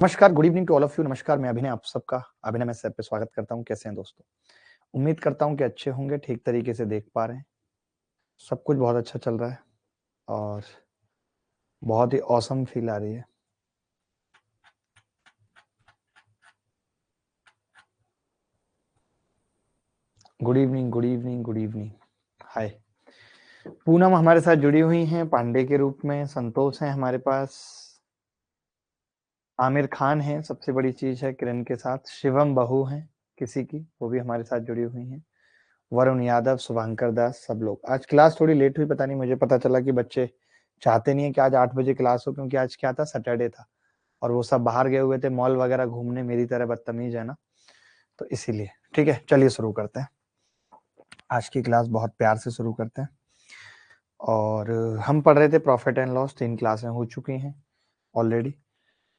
नमस्कार, good evening to all of you. नमस्कार, मैं अभिनय आप सबका अभिनय में ऐप पे स्वागत करता हूँ। कैसे हैं दोस्तों? उम्मीद करता हूँ कि अच्छे होंगे, ठीक तरीके से देख पा रहे हैं। सब कुछ बहुत अच्छा चल रहा है और बहुत ही ऑसम फील आ रही है। Good evening, good evening, good evening. Hi, Poonam हमारे साथ जुड़ी हुई हैं पांडे के रूप में, संतोष है हमारे पास, आमिर खान है, सबसे बड़ी चीज है किरण के साथ, शिवम बहू है किसी की, वो भी हमारे साथ जुड़ी हुई हैं, वरुण यादव, शुभांकर दास, सब लोग। आज क्लास थोड़ी लेट हुई, पता नहीं, मुझे पता चला कि बच्चे चाहते नहीं है कि आज 8 बजे क्लास हो, क्योंकि आज क्या था, सैटरडे था और वो सब बाहर गए हुए थे मॉल वगैरह घूमने, मेरी तरह बदतमीज है ना, तो इसीलिए। ठीक है, चलिए शुरू करते हैं। आज की क्लास बहुत प्यार से शुरू करते हैं और हम पढ़ रहे थे प्रॉफिट एंड लॉस। 3 क्लासें हो चुकी हैं ऑलरेडी।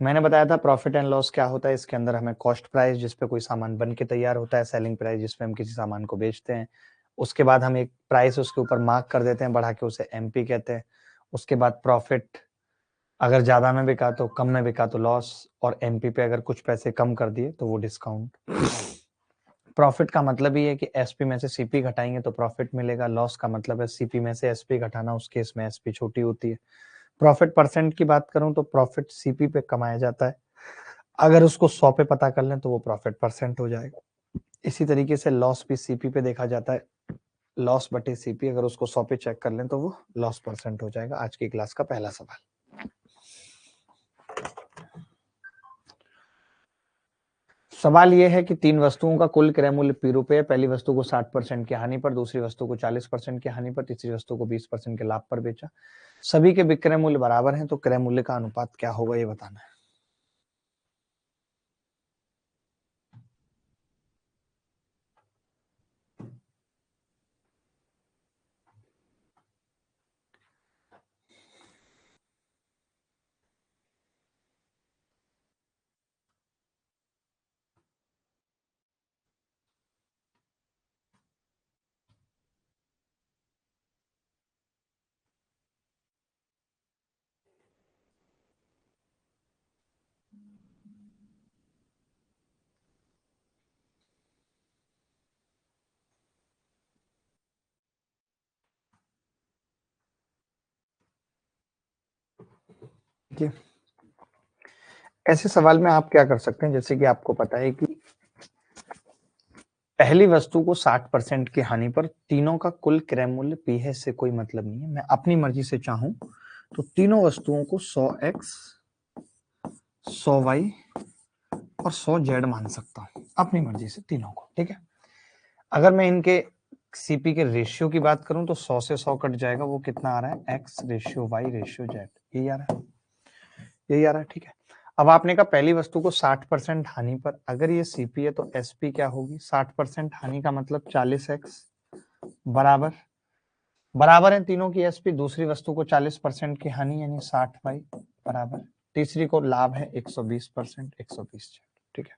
मैंने बताया था प्रॉफिट एंड लॉस क्या होता है। इसके अंदर हमें कॉस्ट प्राइस, जिसपे कोई सामान बन के तैयार होता है, सेलिंग प्राइस, जिसपे हम किसी सामान को बेचते हैं, उसके बाद हम एक प्राइस उसके ऊपर मार्क कर देते हैं बढ़ा के, उसे एमपी कहते हैं। उसके बाद प्रॉफिट, अगर ज्यादा में बिका तो, कम में बिका तो लॉस, और एमपी पे अगर कुछ पैसे कम कर दिए तो वो डिस्काउंट। प्रॉफिट का मतलब ही है कि एसपी में से सीपी घटाएंगे तो प्रॉफिट मिलेगा। लॉस का मतलब है सीपी में से एसपी घटाना, उस केस में एसपी छोटी होती है। प्रॉफिट परसेंट की बात करूं तो प्रॉफिट सीपी पे कमाया जाता है, अगर उसको 100 पे पता कर लें तो वो प्रॉफिट परसेंट हो जाएगा। इसी तरीके से लॉस भी सीपी पे देखा जाता है, लॉस बटे सीपी, अगर उसको 100 पे चेक कर लें तो वो लॉस परसेंट हो जाएगा। आज की क्लास का पहला सवाल। सवाल यह है कि 3 वस्तुओं का कुल क्रय मूल्य पी रुपये। पहली वस्तु को 60% की हानि पर, दूसरी वस्तु को 40% की हानि पर, तीसरी वस्तु को 20% के लाभ पर बेचा। सभी के विक्रय मूल्य बराबर हैं, तो क्रय मूल्य का अनुपात क्या होगा, ये बताना है। देखिए, ऐसे सवाल में आप क्या कर सकते हैं, जैसे कि आपको पता है कि पहली वस्तु को 60% की हानि पर तीनों का कुल क्रय मूल्य पी है, इससे कोई मतलब नहीं है। मैं अपनी मर्जी से चाहूं तो तीनों वस्तुओं को 100x, 100y और 100z मान सकता हूं, अपनी मर्जी से तीनों को। ठीक है, अगर मैं इनके सीपी के रेशियो की बात करूं तो 100 से 100 कट जाएगा, वो कितना आ रहा है, x ratio y ratio z, यही आ रहा है, यही आ रहा है। ठीक है, अब आपने कहा पहली वस्तु को 60% हानि पर, अगर ये सीपी है तो एसपी क्या होगी, 60% हानि का मतलब 40x बराबर, बराबर है तीनों की एसपी। दूसरी वस्तु को 40% की हानि यानी 60y बराबर, तीसरी को लाभ है 120%, 120। ठीक है,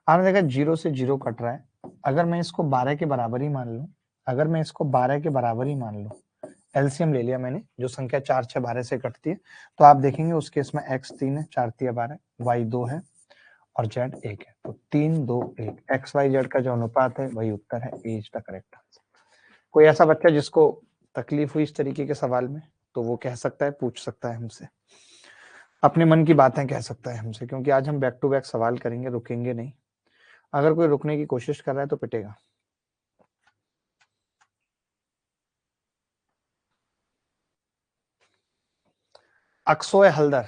आपने देखा जीरो से जीरो कट रहा है। अगर मैं इसको 12 के बराबर ही मान लूं, अगर मैं इसको 12 के बराबर ही मान लूं, एलसीएम ले लिया मैंने, जो संख्या 4 6 12 से कटती है, तो आप देखेंगे उस केस में x 3 है, 4 3 12, y 2 है और z 1 है, तो 3 2 1, एक्स वाई जेड का जो अनुपात है वही उत्तर है, इज द करेक्ट आंसर। कोई ऐसा बच्चा जिसको तकलीफ हुई इस तरीके के सवाल में, तो वो कह सकता है, पूछ सकता है हमसे, अपने मन की बातें कह सकता है हमसे, क्योंकि आज हम बैक टू बैक सवाल करेंगे, रुकेंगे नहीं। अगर कोई रुकने की कोशिश कर रहा है तो पिटेगा। अक्सोय हल्दर।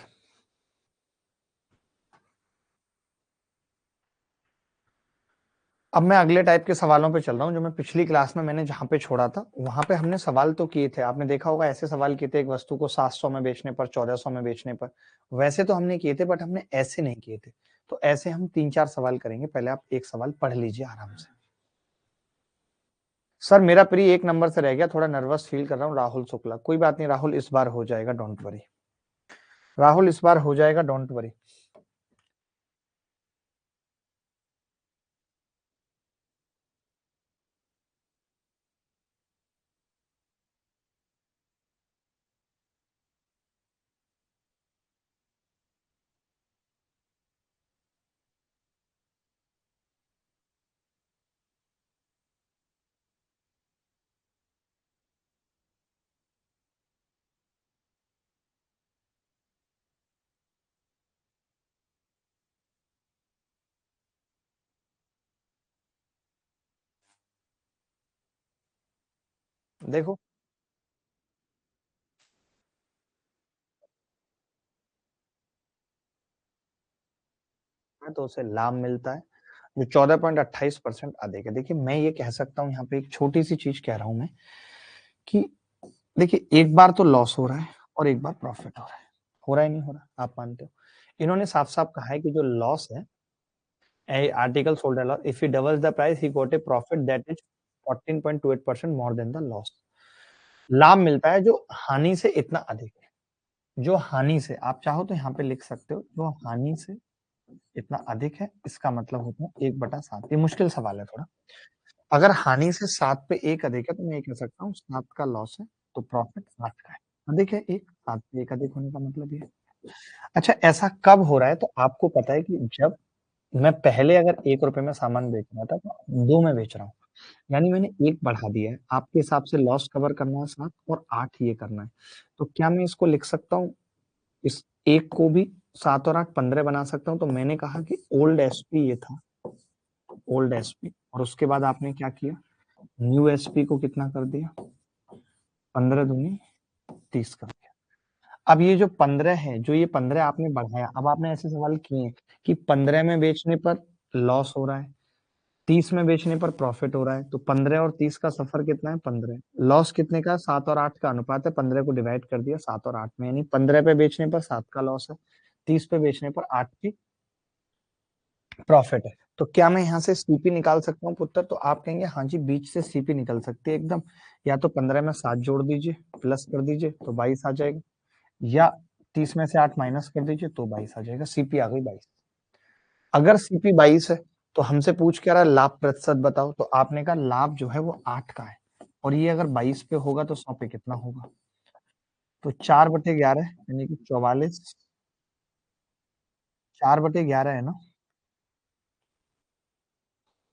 अब मैं अगले टाइप के सवालों पे चल रहा हूँ, जो मैं पिछली क्लास में मैंने जहां पे छोड़ा था वहां पे हमने सवाल तो किए थे, आपने देखा होगा ऐसे सवाल किए थे, एक वस्तु को 700 में बेचने पर, 1400 में बेचने पर, वैसे तो हमने किए थे, बट हमने ऐसे नहीं किए थे। तो ऐसे हम 3 4 सवाल करेंगे। पहले आप एक सवाल पढ़ लीजिए आराम से। सर मेरा प्री 1 नंबर से रह गया, थोड़ा नर्वस फील कर रहा हूँ, राहुल शुक्ला। कोई बात नहीं राहुल, इस बार हो जाएगा, डोंट वरी। राहुल इस बार हो जाएगा, डोंट वरी। देखो, तो उसे लाभ मिलता है, जो 14.28% अधिक है। देखिए, मैं ये कह सकता हूँ यहाँ पे एक छोटी-सी चीज़ कह रहा हूँ मैं कि देखिए, एक बार तो लॉस हो रहा है और एक बार प्रॉफिट हो रहा है। हो रहा है, नहीं हो रहा? आप मानते हो? इन्होंने साफ-साफ कहा है कि जो लॉस है, article sold at loss, if he doubles the price he got a profit that is 14.28% more than the loss. लाभ मिलता है जो हानि से इतना अधिक है। जो हानि से, आप चाहो तो यहाँ पे लिख सकते हो, जो हानि से इतना अधिक है, इसका मतलब होता है 1/7। ये मुश्किल सवाल है थोड़ा। अगर हानि से 7 पे 1 अधिक है, तो मैं ये कह सकता हूँ 7 का लॉस है, तो प्रॉफिट 8 का है। अधिक है 1, 7 पे 1 अधिक होने का मतलब ये है। अच्छा, ऐसा कब हो रहा है? तो आपको पता है कि जब मैं पहले अगर ₹1 में सामान बेच रहा था, तो 2 में बेच रहा हूँ। यानी मैंने 1 बढ़ा दिया है। आपके हिसाब से लॉस कवर करना है 7 और 8 ये करना है। तो क्या मैं इसको लिख सकता हूँ, इस 1 को भी 7 और 8 15 बना सकता हूँ? तो मैंने कहा कि ओल्ड एसपी ये था, ओल्ड एसपी, और उसके बाद आपने क्या किया? न्यू एसपी को कितना कर दिया? 15 दूनी 30 कर दिया। अब ये जो 15 है, जो ये 15 आपने बढ़ाया, अब आपने ऐसे सवाल किए कि 15 में बेचने पर लॉस हो रहा है, 30 में बेचने पर प्रॉफिट हो रहा है, तो 15 और 30 का सफर कितना है? 15। लॉस कितने का? 7 और 8 का अनुपात है, 15 को डिवाइड कर दिया 7 और 8 में, यानी 15 पे बेचने पर 7 का लॉस है, 30 पे बेचने पर 8 की प्रॉफिट है। तो क्या मैं यहाँ से सीपी निकाल सकता हूँ पुत्र? तो आप कहेंगे हाँ जी, बीच से सीपी निकल सकती है एकदम। या तो 15 में 7 जोड़ दीजिए, प्लस कर दीजिए तो 22 आ जाएगा, या 30 में से 8 माइनस कर दीजिए तो 22 आ जाएगा। सीपी आ गई 22। अगर सीपी 22 है, तो हमसे पूछ क्या रहा है? लाभ प्रतिशत बताओ। तो आपने कहा लाभ जो है वो 8 का है, और ये अगर 22 पे होगा तो 100 पे कितना होगा? तो 4/11 यानी कि 44, 4/11 है ना?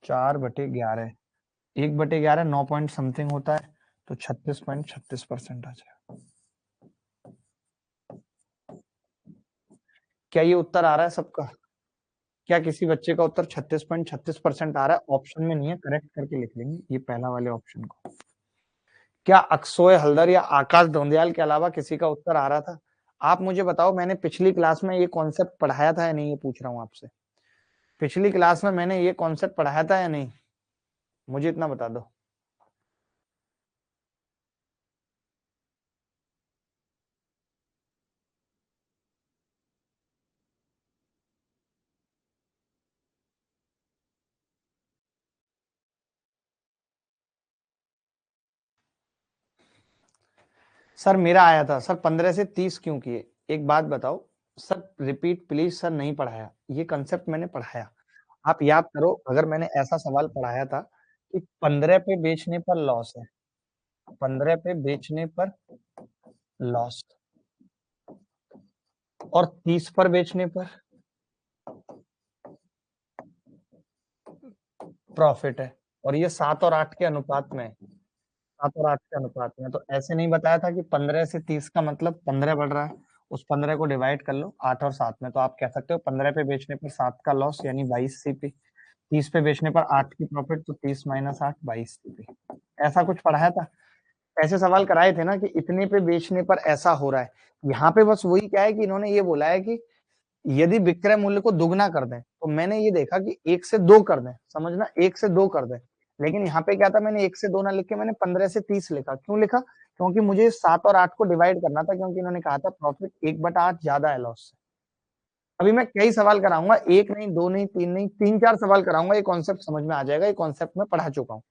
4/11, 1/11 9 पॉइंट समथिंग होता है, तो 36.36% आ जाएगा। क्या ये उत्तर आ रहा है सबका? क्या किसी बच्चे का उत्तर 36.36% आ रहा है? ऑप्शन में नहीं है, करेक्ट करके लिख लेंगे ये पहला वाले ऑप्शन को। क्या अक्षय हल्दर या आकाश धोंडियाल के अलावा किसी का उत्तर आ रहा था? आप मुझे बताओ, मैंने पिछली क्लास में ये कॉन्सेप्ट पढ़ाया था या नहीं? ये पूछ रहा हूँ आपसे। पिछली क्लास में मैंने ये कॉन्सेप्ट पढ़ाया था या नहीं? मुझे इतना बता दो। सर मेरा आया था सर, 15 से 30 क्यों किए? एक बात बताओ सर, रिपीट प्लीज सर, नहीं पढ़ाया, ये कंसेप्ट मैंने पढ़ाया। आप याद करो, अगर मैंने ऐसा सवाल पढ़ाया था कि 15 पे बेचने पर लॉस है, 15 पे बेचने पर लॉस, और 30 पर बेचने पर प्रॉफिट है, और ये 7 और 8 के अनुपात में है, 7 और 8 के अनुपात में। तो ऐसे नहीं बताया था कि 15 से 30 का मतलब 15 बढ़ रहा है, उस 15 को डिवाइड कर लो 8 और 7 में, तो आप कह सकते हो 15 पे बेचने पर 7 का लॉस यानी 22 सीपी, 30 पे बेचने पर 8 की प्रॉफिट, तो 30 माइनस 8 22 सीपी। ऐसा कुछ पढ़ाया था? ऐसे सवाल कराए थे ना कि इतने पे बेचने पर ऐसा हो रहा है। यहाँ पे बस वही क्या है कि इन्होंने ये बोला है कि यदि विक्रय मूल्य को दुगना कर दें, तो मैंने ये देखा कि 1 से 2 कर दें, समझना 1 से 2 कर दें। लेकिन यहाँ पे क्या था, मैंने 1 से 2 ना लिख के मैंने 15 से 30 लिखा। क्यों लिखा? क्योंकि मुझे 7 और 8 को डिवाइड करना था, क्योंकि इन्होंने कहा था प्रॉफिट 1/8 ज्यादा है लॉस से। अभी मैं कई सवाल कराऊंगा, 1 नहीं, 2 नहीं, 3 नहीं, 3-4 सवाल कराऊंगा, ये कॉन्सेप्ट समझ में आ जाएगा, ये कॉन्सेप्ट मैं पढ़ा चुका हूँ।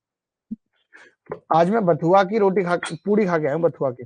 आज मैं बथुआ की रोटी खा पूड़ी खा के आया हूँ, बथुआ की।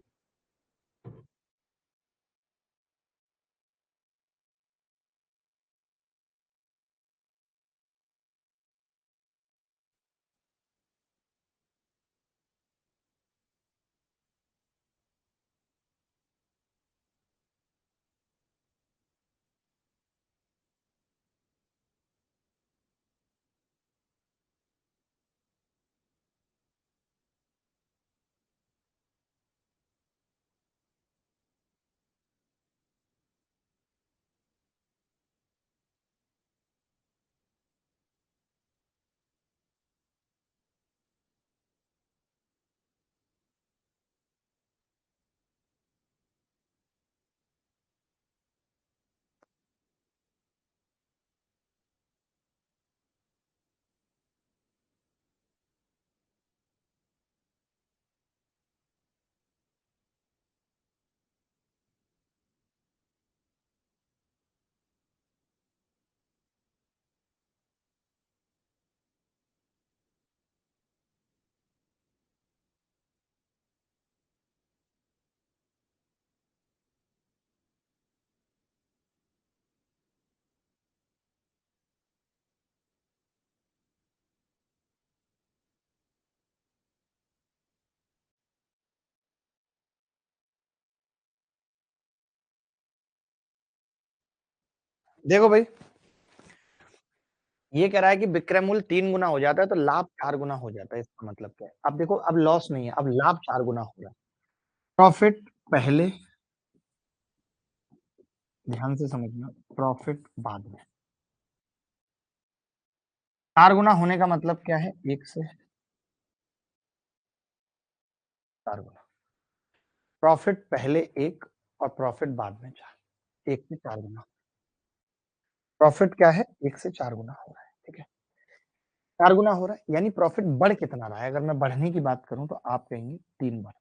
देखो भाई, ये कह रहा है कि विक्रय मूल्य 3 गुना हो जाता है तो लाभ 4 गुना हो जाता है, इसका मतलब क्या है? अब देखो, अब लॉस नहीं है, अब लाभ 4 गुना हो रहा है। प्रॉफिट पहले, ध्यान से समझना, प्रॉफिट बाद में। 4 गुना होने का मतलब क्या है? 1 से 4 गुना। प्रॉफिट पहले 1 और प्रॉफिट बाद में 4, 1 से 4 गुना। प्रॉफिट क्या है? 1 से 4 गुना हो रहा है, ठीक है? 4 गुना हो रहा है, यानी प्रॉफिट बढ़ कितना रहा है? अगर मैं बढ़ने की बात करूं तो आप कहेंगे 3 बढ़,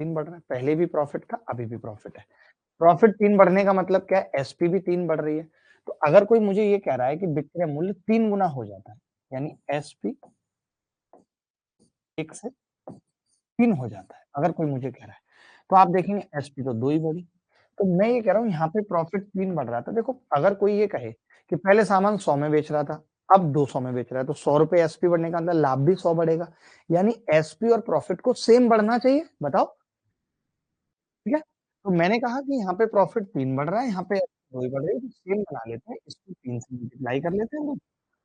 3 बढ़ रहा है। पहले भी प्रॉफिट था, अभी भी प्रॉफिट है। प्रॉफिट 3 बढ़ने का मतलब क्या है? एसपी भी 3 बढ़ रही है। तो अगर कोई मुझे ये कह रहा है कि विक्रय मूल्य 3 गुना हो जाता है, यानी एसपी 1 से 3 हो जाता है, अगर कोई मुझे कह रहा है, तो आप देखेंगे एसपी तो 2 ही बढ़ी। तो मैं ये कह रहा हूँ यहाँ पे प्रॉफिट 3 बढ़ रहा था। देखो, अगर कोई ये कहे कि पहले सामान 100 में बेच रहा था, अब 200 में बेच रहा है, तो 100 रुपए एसपी बढ़ने का अंदर लाभ भी 100 बढ़ेगा, यानी एसपी और प्रॉफिट को सेम बढ़ना चाहिए। बताओ, ठीक है? तो मैंने कहा कि यहाँ पे प्रॉफिट 3 बढ़ रहा है, यहाँ पे 2 ही बढ़ रही है, तो सेम बना लेते हैं, इसको 3 से मल्टीप्लाई कर लेते हैं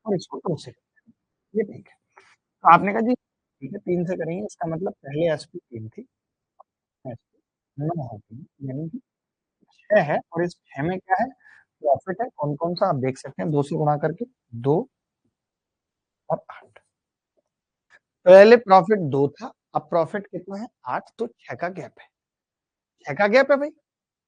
और इसको 2 से, ये ठीक है। तो आपने कहा जी ठीक है, 3 से करेंगे, इसका मतलब पहले एसपी 3 थी, एसपी 9 हो गई, यानी कि 6 है, और इस 6 में क्या है? प्रॉफिट है। कौन-कौन सा आप देख सकते हैं 2 से गुणा करके, 2 और 8। पहले प्रॉफिट 2 था, अब प्रॉफिट कितना है? 8, तो 6 का गैप है। 6 का गैप है भाई।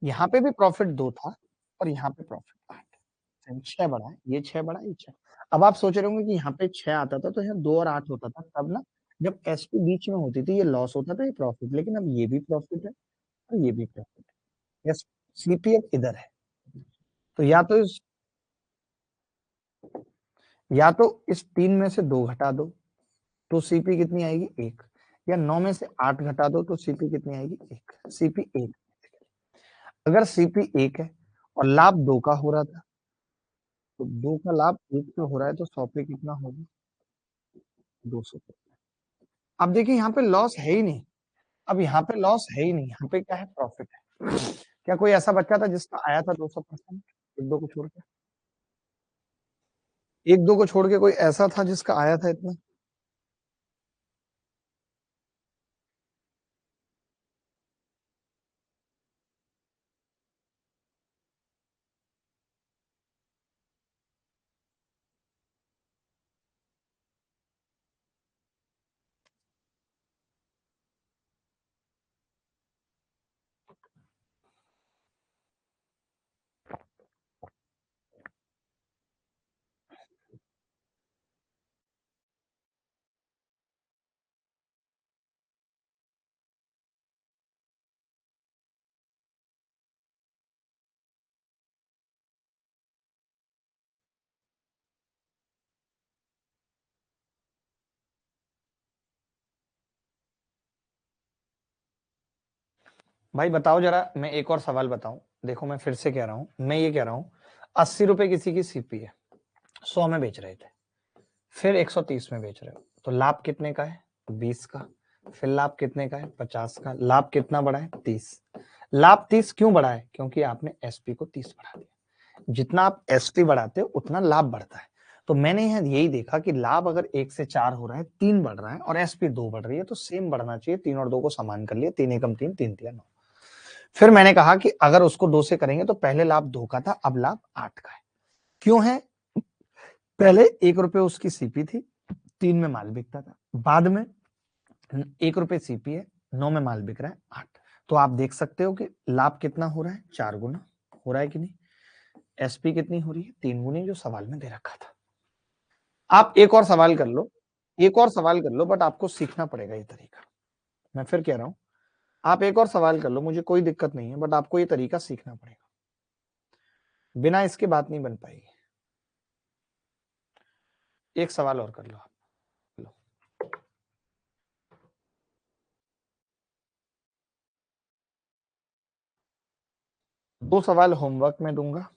यहाँ पे भी प्रॉफिट 2 था और यहाँ पे प्रॉफिट 8, 6 बढ़ा है, ये 6 बढ़ा, ये 6। अब आप सोच रहे होंगे कि यहाँ पे 6 आता था तो यहाँ 2 और 8 होता था, तब ना जब एसपी बीच में होती थी, ये लॉस होता था, ये प्रॉफिट। लेकिन अब ये भी प्रॉफिट है और ये भी प्रॉफिट है। यस, सीपी अब इधर है। तो या तो इस 3 में से 2 घटा दो, तो सीपी कितनी आएगी? 1, या 9 में से 8 घटा दो तो सीपी कितनी आएगी? 1, सीपी 1। अगर सीपी 1 है और लाभ 2 का हो रहा था, तो 2 का लाभ 1 पे हो रहा है, तो 100 पे कितना होगा? 200 पे। अब देखिए, यहाँ पे लॉस है ही नहीं। अब यहाँ पे लॉस है ही नहीं, यहाँ पे क्या है? प्रॉफिट है। क्या कोई ऐसा बच्चा था जिसका आया था 200%? एक दो को छोड़ के, एक दो को छोड़ के कोई ऐसा था जिसका आया था इतना? भाई बताओ जरा, मैं एक और सवाल बताऊं। देखो, मैं फिर से कह रहा हूं, मैं ये कह रहा हूं, 80 रुपए किसी की सीपी है, 100 में बेच रहे थे, फिर 130 में बेच रहे हो, तो लाभ कितने का है? 20 का। फिर लाभ कितने का है? 50 का। लाभ कितना बढ़ा है? 30। लाभ 30 क्यों बढ़ा है? क्योंकि आपने एसपी को 30 बढ़ा दिया। जितना आप एसपी बढ़ाते हो उतना लाभ बढ़ता है। तो मैंने यहाँ यही देखा कि लाभ अगर 1 से 4 हो रहा है, 3 बढ़ रहा है, और एसपी 2 बढ़ रही है, तो सेम बढ़ना चाहिए। 3 और 2 को समान कर लिया, 3 एकम 3, 3 तिया 9। फिर मैंने कहा कि अगर उसको 2 से करेंगे तो पहले लाभ 2 का था, अब लाभ 8 का है। क्यों है? पहले 1 रुपए उसकी सीपी थी, 3 में माल बिकता था। बाद में 1 रुपए सीपी है, 9 में माल बिक रहा है 8। तो आप देख सकते हो कि लाभ कितना हो रहा है? 4 गुना हो रहा है कि नहीं? एसपी कितनी हो रही है? 3 गुनी, जो सवाल में दे रखा था। आप एक और सवाल कर लो, एक और सवाल कर लो, बट आपको सीखना पड़ेगा ये तरीका। मैं फिर कह रहा हूं, आप एक और सवाल कर लो, मुझे कोई दिक्कत नहीं है, बट आपको ये तरीका सीखना पड़ेगा। बिना इसके बात नहीं बन पाएगी। एक सवाल और कर लो आप। लो। 2 सवाल होमवर्क में दूंगा।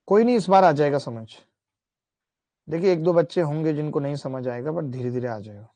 कोई नहीं, इस बार आ जाएगा समझ। देखिए, एक दो बच्चे होंगे जिनको नहीं समझ आएगा, बट धीरे धीरे आ जाएगा।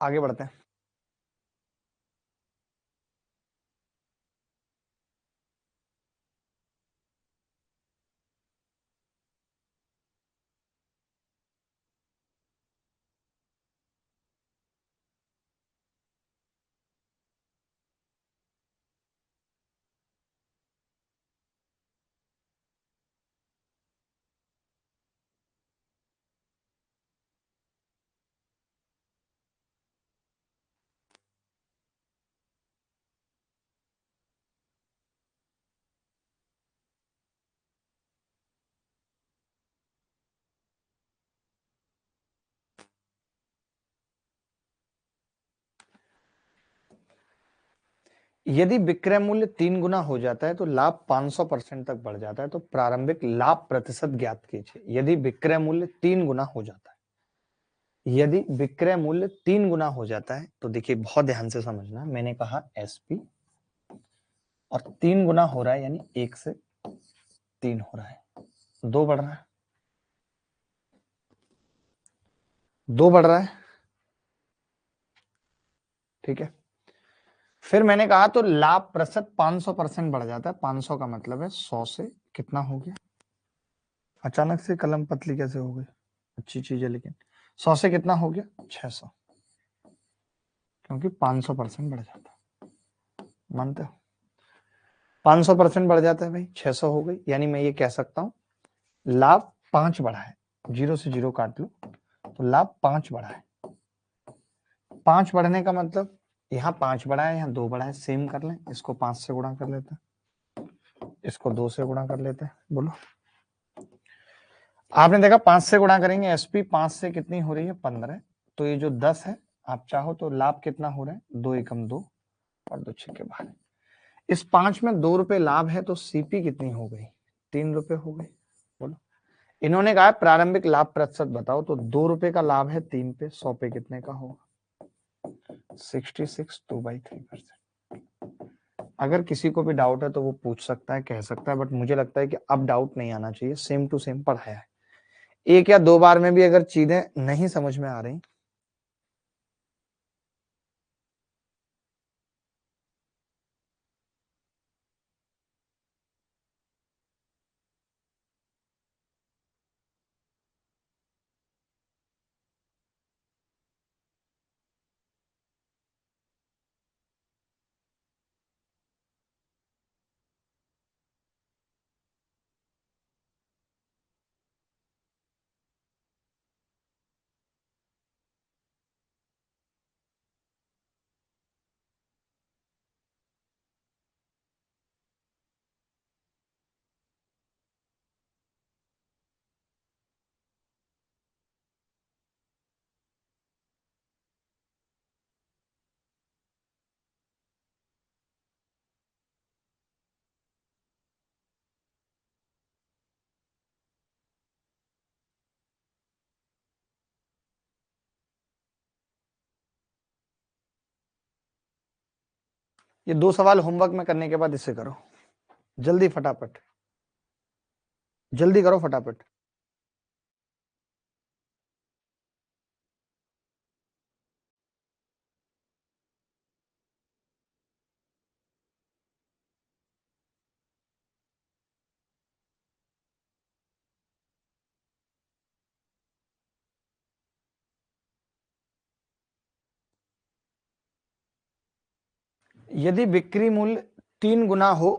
आगे बढ़ते हैं। यदि विक्रय मूल्य 3 गुना हो जाता है तो लाभ 500% तक बढ़ जाता है, तो प्रारंभिक लाभ प्रतिशत ज्ञात कीजिए। यदि विक्रय मूल्य 3 गुना हो जाता है, यदि विक्रय मूल्य 3 गुना हो जाता है, तो देखिए बहुत ध्यान से समझना, मैंने कहा एसपी और 3 गुना हो रहा है, यानी 1 से 3 हो रहा है, 2 बढ़ रहा है, 2 बढ़ रहा है, ठीक है। फिर मैंने कहा तो लाभ प्रतिशत 500% बढ़ जाता है। 500 का मतलब है 100 से कितना हो गया, अचानक से कलम पतली कैसे हो गई, अच्छी चीज है, लेकिन 100 से कितना हो गया 600, क्योंकि 500% बढ़ जाता है, मानते हो? 500% बढ़ जाता है भाई, 600 हो गई, यानी मैं ये कह सकता हूं लाभ 5 बढ़ा है, 0 से 0 काट लो तो लाभ 5 बढ़ा है। 5 बढ़ने का मतलब यहाँ 5 बढ़ा है, यहाँ 2 बढ़ा है, सेम कर लें, इसको 5 से गुणा कर लेते हैं, इसको 2 से गुणा कर लेते हैं। बोलो, आपने देखा 5 से गुणा करेंगे, एसपी 5 से कितनी हो रही है 15, तो ये जो 10 है, आप चाहो तो लाभ कितना हो रहा है 2 एकम 2 और 2 छक्के 12। इस 5 में 2 रुपए लाभ है, तो सीपी कितनी हो गई 3 रुपए हो गई। बोलो, इन्होंने कहा प्रारंभिक लाभ प्रतिशत बताओ, तो 2 रुपए का लाभ है 3 पे, 100 पे कितने का होगा 66 2/3%। अगर किसी को भी डाउट है तो वो पूछ सकता है, कह सकता है, बट मुझे लगता है कि अब डाउट नहीं आना चाहिए, सेम टू सेम पढ़ाया है। एक या दो बार में भी अगर चीजें नहीं समझ में आ रही, ये 2 सवाल होमवर्क में करने के बाद इसे करो जल्दी, फटाफट जल्दी करो फटाफट। यदि बिक्री मूल्य 3 गुना हो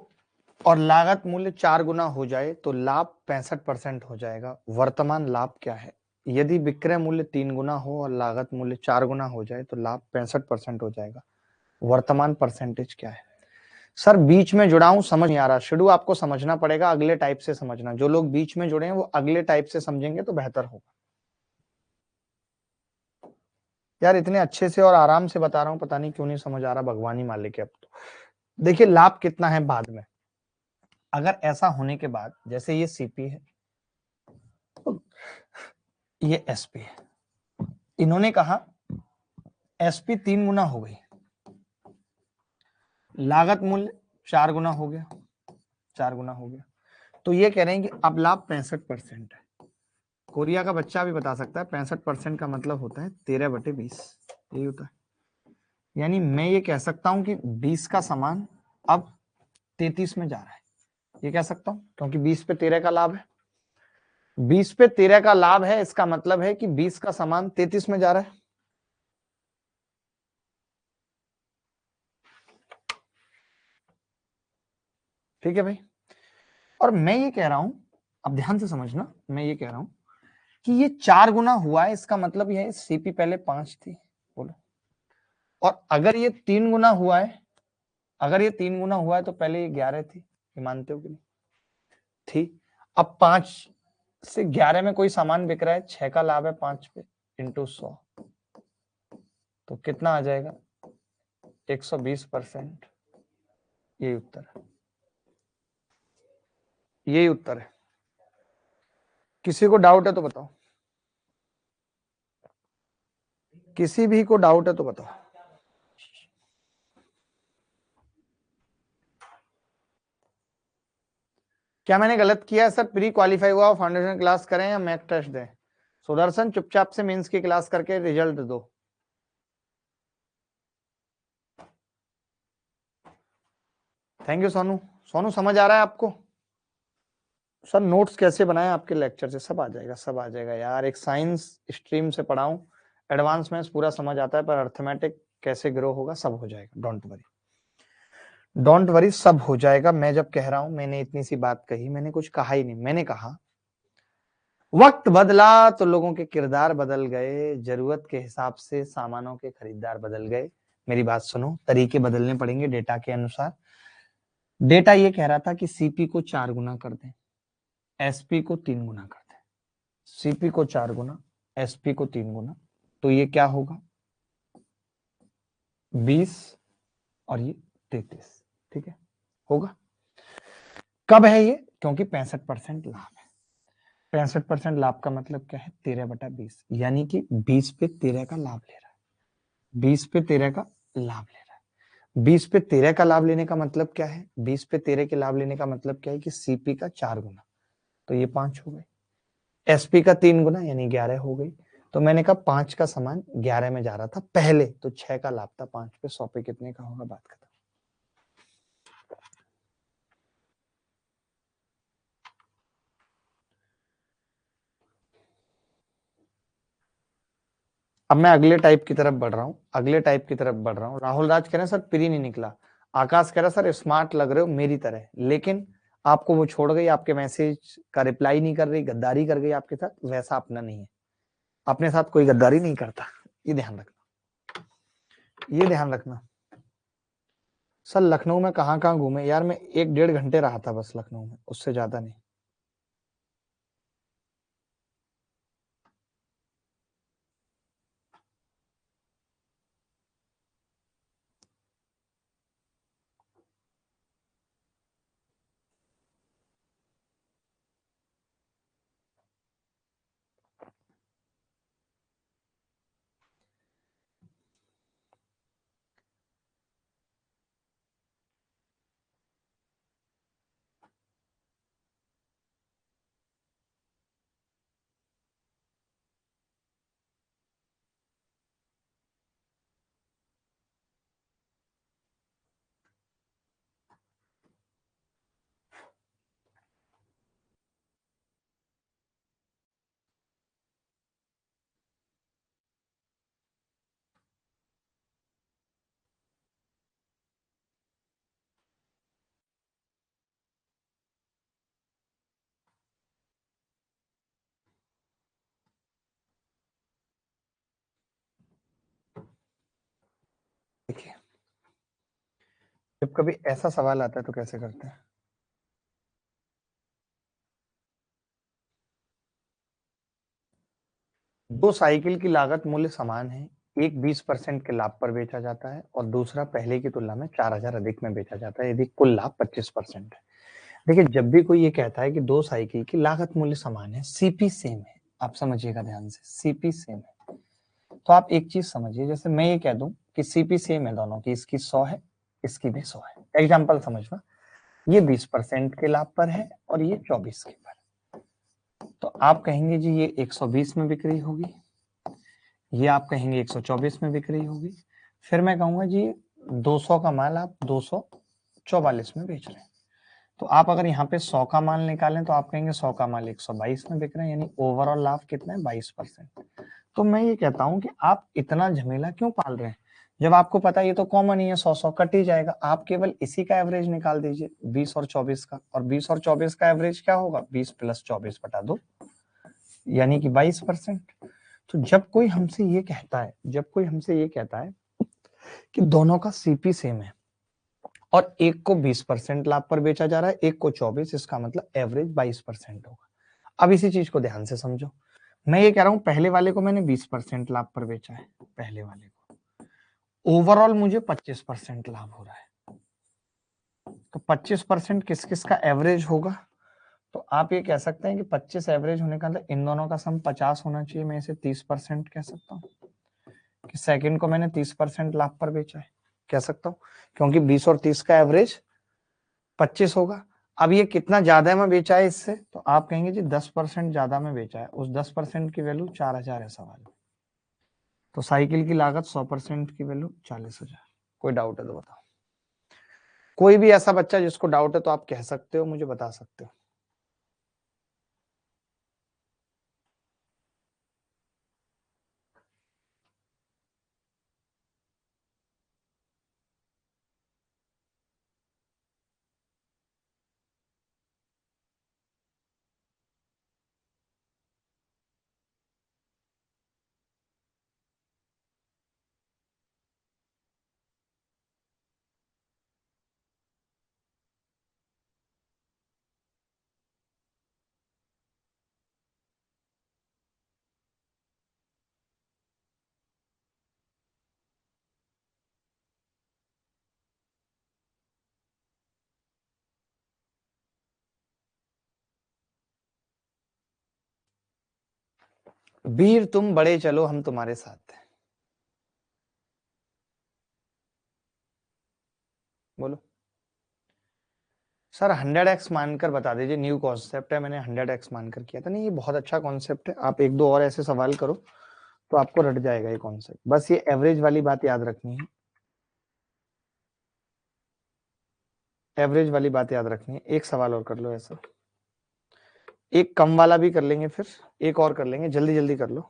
और लागत मूल्य 4 गुना हो जाए तो लाभ 65% हो जाएगा। वर्तमान लाभ क्या है? यदि विक्रय मूल्य 3 गुना हो और लागत मूल्य 4 गुना हो जाए तो लाभ 65% हो जाएगा। वर्तमान परसेंटेज क्या है? सर बीच में जुड़ा हूं, समझ नहीं आ रहा, शेड्यूल आपको समझना पड़ेगा, अगले टाइप से समझना। जो लोग बीच में जुड़े हैं वो अगले टाइप से समझेंगे तो बेहतर होगा। यार इतने अच्छे से और आराम से बता रहा हूं, पता नहीं क्यों नहीं समझ आ रहा, भगवान ही मालिक है। अब तो देखिए लाभ कितना है बाद में, अगर ऐसा होने के बाद, जैसे ये सीपी है, ये एसपी है, इन्होंने कहा एसपी 3 गुना हो गई, लागत मूल्य 4 गुना हो गया, 4 गुना हो गया, तो ये कह रहे हैं कि अब लाभ 65% है। कोरिया का बच्चा भी बता सकता है 65% का मतलब होता है 13/20। यही होता है। यानी मैं ये कह सकता हूं कि 20 का सामान अब 33 में जा रहा है, ये कह सकता हूं, क्योंकि 20 पे 13 का लाभ है। 20 पे 13 का लाभ है, इसका मतलब है कि 20 का सामान 33 में जा रहा है। ठीक है भाई। और मैं ये कह रहा हूं, अब ध्यान से समझना, मैं ये कह रहा हूं कि ये 4 गुना हुआ है, इसका मतलब यह है सीपी पहले 5 थी, बोलो। और अगर ये 3 गुना हुआ है, अगर ये 3 गुना हुआ है तो पहले ये 11 थी, ये मानते हो कि नहीं? थी। अब 5 से 11 में कोई सामान बिक रहा है, 6 का लाभ है 5 पे इंटू 100, तो कितना आ जाएगा? 120%। यही उत्तर है, यही उत्तर है। किसी को डाउट है तो बताओ, किसी भी को डाउट है तो बताओ। क्या मैंने गलत किया है सर? प्री क्वालिफाई हुआ, फाउंडेशन क्लास करें या मैक टेस्ट दें? सुदर्शन चुपचाप से मेंस की क्लास करके रिजल्ट दो। Thank you Sonu. सोनू समझ आ रहा है आपको? सर नोट्स कैसे बनाए आपके लेक्चर से? सब आ जाएगा, सब आ जाएगा यार। एक साइंस स्ट्रीम से पढ़ाऊं, एडवांस मैथ्स पूरा समझ आता है, पर अर्थमेटिक कैसे ग्रो होगा, सब हो जाएगा। डोंट वरी, डोंट वरी, सब हो जाएगा। मैं जब कह रहा हूं, मैंने इतनी सी बात कही, मैंने कुछ कहा ही नहीं। मैंने कहा वक्त बदला तो लोगों के किरदार बदल गए, जरूरत के हिसाब से सामानों के खरीदार बदल गए। मेरी बात सुनो, तरीके बदलने पड़ेंगे डेटा के अनुसार। डेटा ये कह रहा था कि सीपी को 4 गुना कर दें, एसपी को 3 गुना कर दें। सीपी को 4 गुना, एसपी को 3 गुना, तो ये क्या होगा? 20 और ये 33। ठीक है, होगा। कब है ये? क्योंकि 65% लाभ है। 65% लाभ का मतलब क्या है? 13/20, यानी कि 20 पे 13 का लाभ ले रहा है। 20 पे 13 का लाभ ले रहा है। 20 पे 13 का लाभ लेने का मतलब क्या है? 20 पे 13 के लाभ लेने का मतलब क्या है कि सीपी का 4 गुना, तो ये 5 हो गए। एसपी का 3 गुना यानी 11 हो गई। तो मैंने कहा 5 का सामान 11 में जा रहा था पहले, तो 6 का लाभ था, 5 पे 100 पे कितने का होगा? बात खत्म। अब मैं अगले टाइप की तरफ बढ़ रहा हूँ, अगले टाइप की तरफ बढ़ रहा हूँ। राहुल राज कह रहे हैं सर प्री नहीं निकला। आकाश कह रहा सर स्मार्ट लग रहे हो मेरी तरह, लेकिन आपको वो छोड़ गई, आपके मैसेज का रिप्लाई नहीं कर रही, गद्दारी कर गई आपके साथ। वैसा अपना नहीं है, अपने साथ कोई गद्दारी नहीं करता, ये ध्यान रखना, ये ध्यान रखना। सर लखनऊ में कहाँ कहाँ घूमे यार? मैं 1-1.5 घंटे रहा था बस लखनऊ में, उससे ज्यादा नहीं। देखिए, जब कभी ऐसा सवाल आता है तो कैसे करते हैं? दो साइकिल की लागत मूल्य समान है, एक 20% के लाभ पर बेचा जाता है और दूसरा पहले की तुलना में 4,000 अधिक में बेचा जाता है, यदि कुल लाभ 25% है। देखिए, जब भी कोई ये कहता है कि दो साइकिल की लागत मूल्य समान है, सीपी सेम है, आप समझिएगा ध्यान से, सीपी सेम है, तो आप एक चीज समझिए, जैसे मैं ये कह दूं कि सीपी सेम है दोनों की, इसकी 100 है, इसकी भी 100 है, एग्जाम्पल समझना, ये 20% के लाभ पर है और ये 24 के पर, तो आप कहेंगे जी ये 120 में बिक्री होगी, ये आप कहेंगे 124 में बिक रही होगी। फिर मैं कहूंगा जी 200 का माल आप 244 में बेच रहे हैं। तो आप अगर यहाँ पे 100 का माल निकालें तो आप कहेंगे 100 का माल 122 में बिक रहे हैं, यानी ओवरऑल लाभ कितना है 22%। तो मैं ये कहता हूं कि आप इतना झमेला क्यों पाल रहे हैं, जब आपको पता है ये तो कॉमन ही है, 100 कट ही जाएगा। आप केवल इसी का एवरेज निकाल दीजिए 20 और 24 का, और 20 और 24 का एवरेज क्या होगा 20 प्लस 24 बटा 2, यानी कि 22%। तो जब कोई हमसे ये कहता है, कि दोनों का सीपी सेम है और एक को 20% लाभ पर बेचा जा रहा है, एक को 24, इसका मतलब एवरेज 22% होगा। अब इसी चीज को ध्यान से समझो, मैं ये कह रहा हूं पहले वाले को मैंने 20% लाभ पर बेचा है, पहले वाले को ओवरऑल मुझे 25% लाभ हो रहा है। तो 25% किस किस का एवरेज होगा, तो आप ये कह सकते हैं कि 25 एवरेज होने का मतलब इन दोनों का सम 50 होना चाहिए, मैं इसे 30% कह सकता हूँ कि सेकंड को मैंने 30% लाभ पर बेचा है, कह सकता हूँ, क्योंकि 20 और 30 का एवरेज 25 होगा। अब ये कितना ज्यादा में बेचा है इससे, तो आप कहेंगे जी 10% ज्यादा में बेचा है, उस 10% की वैल्यू 4000 है सवाल में। तो साइकिल की लागत 100% की वैल्यू 40,000। कोई डाउट है तो बताओ। कोई भी ऐसा बच्चा जिसको डाउट है तो आप कह सकते हो, मुझे बता सकते हो। वीर तुम बड़े चलो हम तुम्हारे साथ हैं। बोलो सर 100x मानकर बता दीजिए, न्यू कॉन्सेप्ट है, मैंने 100x मानकर किया था। नहीं ये बहुत अच्छा कॉन्सेप्ट है, आप एक दो और ऐसे सवाल करो तो आपको रट जाएगा ये कॉन्सेप्ट। बस ये एवरेज वाली बात याद रखनी है, एवरेज वाली बात याद रखनी है। एक सवाल और कर लो ऐसा, एक कम वाला भी कर लेंगे, फिर एक और कर लेंगे, जल्दी जल्दी कर लो।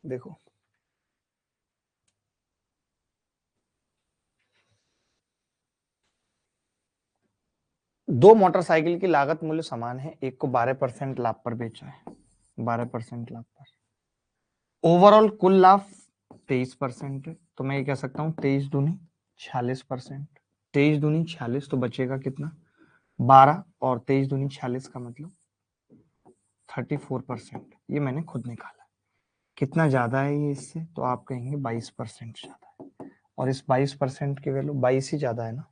देखो दो मोटरसाइकिल की लागत मूल्य समान है, एक को 12% लाभ पर बेचा है, 12% लाभ पर, ओवरऑल कुल लाभ 23% है। तो मैं ये कह सकता हूँ 23 दूनी 46%, 23 दूनी 46, तो बचेगा कितना 12, और 23 दूनी 46 का मतलब 34%। ये मैंने खुद निकाला। कितना ज्यादा है ये इससे, तो आप कहेंगे 22% ज्यादा है, और इस 22% की वैल्यू 22 ही ज्यादा है ना।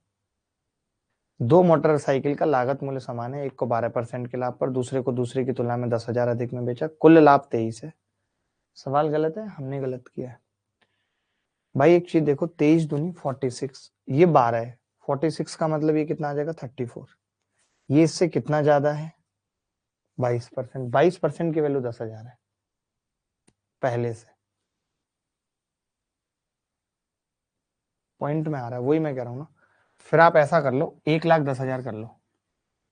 दो मोटरसाइकिल का लागत मूल्य समान है, एक को 12% के लाभ पर, दूसरे को दूसरे की तुलना में 10,000 अधिक में बेचा, कुल लाभ 23 है। सवाल गलत है, हमने गलत किया है भाई। एक चीज देखो, 23 दूनी 46, ये 12 है, 46 का मतलब ये कितना आ जाएगा 34, ये इससे कितना ज्यादा है 22%। 22% की वैल्यू 10,000 है पहले से। पॉइंट में आ रहा है, वही मैं कह रहा हूँ ना। फिर आप ऐसा कर लो, 1,10,000 कर लो।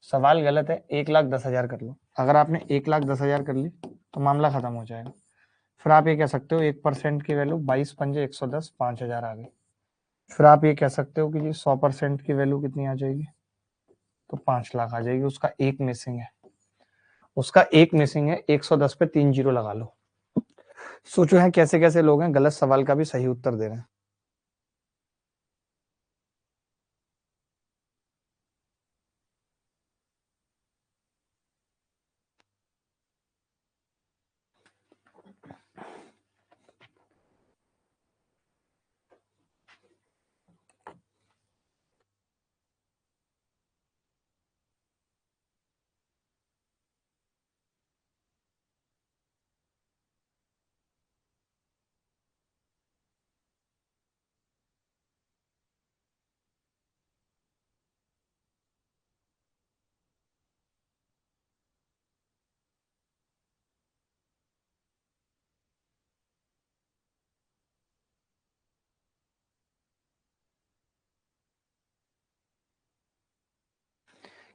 सवाल गलत है, 1,10,000 कर लो। अगर आपने 1,10,000 कर ली तो मामला खत्म हो जाएगा। फिर आप ये कह सकते हो 1% की वैल्यू 22 पंजे 110, 5,000 आ गई। फिर आप ये कह सकते हो कि जी 100% की वैल्यू कितनी आ जाएगी, तो 5 लाख आ जाएगी। उसका एक मिसिंग है, उसका एक मिसिंग है। 110 पे 3 जीरो लगा लो। सोचो है कैसे कैसे लोग हैं गलत सवाल का भी सही उत्तर दे रहे हैं।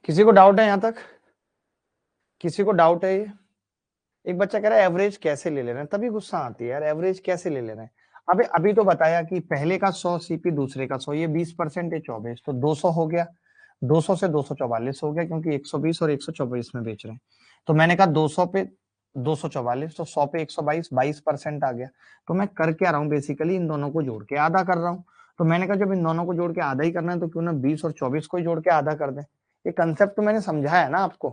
किसी को डाउट है यहां तक? किसी को डाउट है ये? एक बच्चा कह रहा है एवरेज कैसे ले ले रहे हैं, तभी गुस्सा आती है यार, एवरेज कैसे ले ले रहे हैं? अबे अभी तो बताया कि पहले का 100 सीपी, दूसरे का 100, ये 20% है 24, तो 200 हो गया, 200 से 244 हो गया, क्योंकि 120 और 124 में बेच रहे हैं। तो मैंने कहा 200 पे 244, तो 100 पे 122, 22% आ गया। तो मैं कर क्या रहा हूँ, बेसिकली इन दोनों को जोड़ के आधा कर रहा हूँ। तो मैंने कहा जब इन दोनों को जोड़ के आधा ही करना है, तो क्यों ना 20 और 24 को ही जोड़ के आधा कर दें। ये कंसेप्ट तो मैंने समझाया है ना आपको,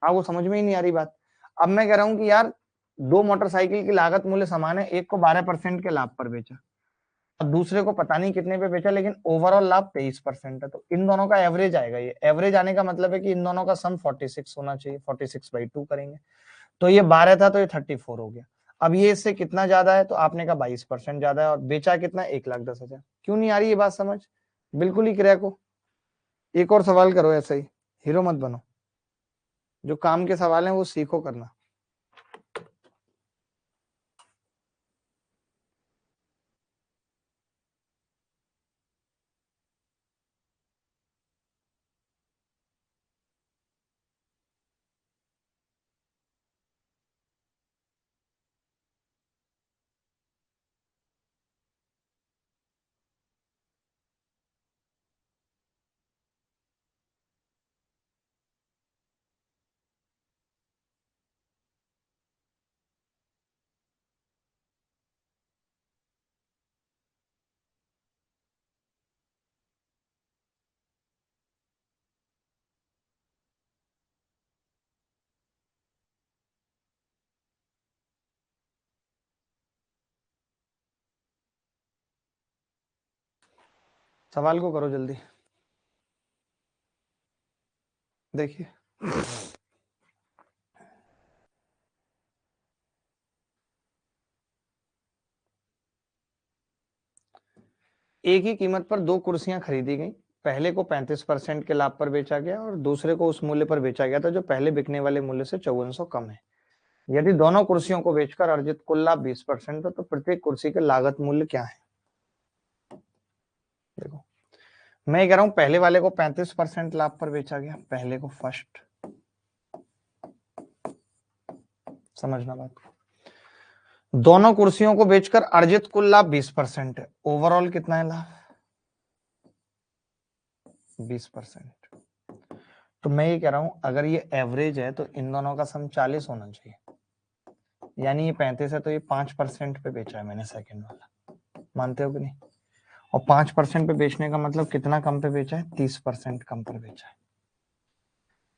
आपको समझ में ही नहीं आ रही बात। अब मैं कह रहा हूं कि यार दो मोटरसाइकिल की लागत मूल्य समान है, एक को 12% के लाभ पर बेचा और दूसरे को पता नहीं कितने पे बेचा, लेकिन ओवरऑल लाभ 23% है, तो इन दोनों का एवरेज आएगा। ये एवरेज आने का मतलब है कि इन दोनों का सम 46 होना चाहिए, 46/2 करेंगे, तो ये 12 था तो ये 34 हो गया। अब ये इससे कितना ज्यादा है, तो आपने कहा 22% ज्यादा है, और बेचा कितना, 1,10,000। क्यों नहीं आ रही ये बात समझ? बिल्कुल ही क्रैक हो। एक और सवाल करो ऐसा ही, हीरो मत बनो, जो काम के सवाल हैं वो सीखो करना। सवाल को करो जल्दी। देखिए एक ही कीमत पर दो कुर्सियां खरीदी गई, पहले को 35% के लाभ पर बेचा गया और दूसरे को उस मूल्य पर बेचा गया था जो पहले बिकने वाले मूल्य से 5400 कम है। यदि दोनों कुर्सियों को बेचकर अर्जित कुल लाभ 20% है, तो प्रत्येक कुर्सी के लागत मूल्य क्या है? देखो मैं कह रहा हूं पहले वाले को 35% लाभ पर बेचा गया, पहले को फर्स्ट, समझना बात को। दोनों कुर्सियों को बेचकर अर्जित कुल लाभ 20% है, ओवरऑल कितना है लाभ? 20%। तो मैं ये कह रहा हूं अगर ये एवरेज है तो इन दोनों का सम 40 होना चाहिए, यानी ये 35 है तो ये 5% पे बेचा है मैंने सेकंड वाला, मानते हो कि नहीं? और 5% पे बेचने का मतलब कितना कम पे बेचा है? 30% कम पर बेचा है।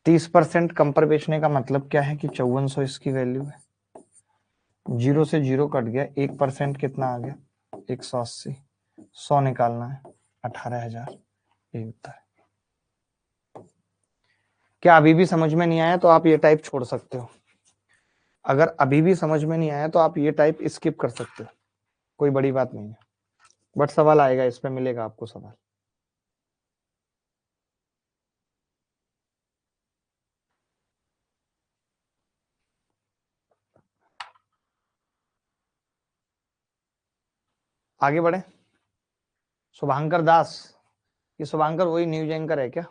30% कम पर बेचने का मतलब क्या है कि 5400 इसकी वैल्यू है, जीरो से जीरो कट गया, 1% कितना आ गया? 180, 100 निकालना है, 18,000, ये उत्तर है। क्या अभी भी समझ में नहीं आया तो आप ये टाइप छोड़ सकते हो, अगर अभी भी समझ में नहीं आया तो आप ये टाइप स्किप कर सकते हो, कोई बड़ी बात नहीं है, बट सवाल आएगा, इस पे मिलेगा आपको सवाल। आगे बढ़े। शुभांकर दास, ये शुभांकर वही न्यूज एंकर है क्या?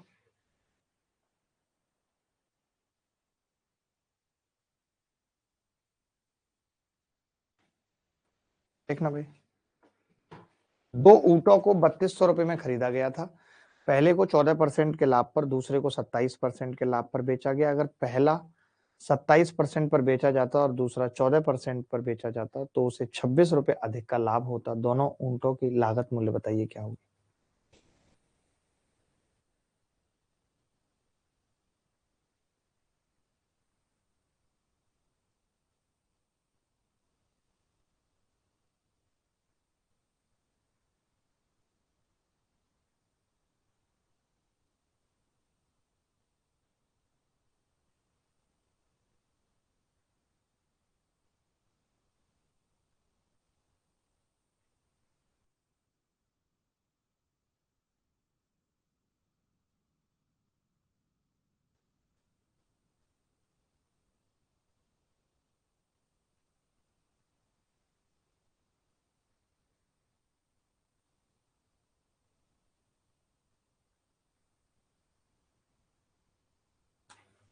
देखना भाई, दो ऊँटों को 3200 रुपए में खरीदा गया था, पहले को 14% के लाभ पर, दूसरे को 27% के लाभ पर बेचा गया। अगर पहला 27% पर बेचा जाता और दूसरा 14% पर बेचा जाता तो उसे 26 रुपए अधिक का लाभ होता। दोनों ऊँटों की लागत मूल्य बताइए क्या होगी?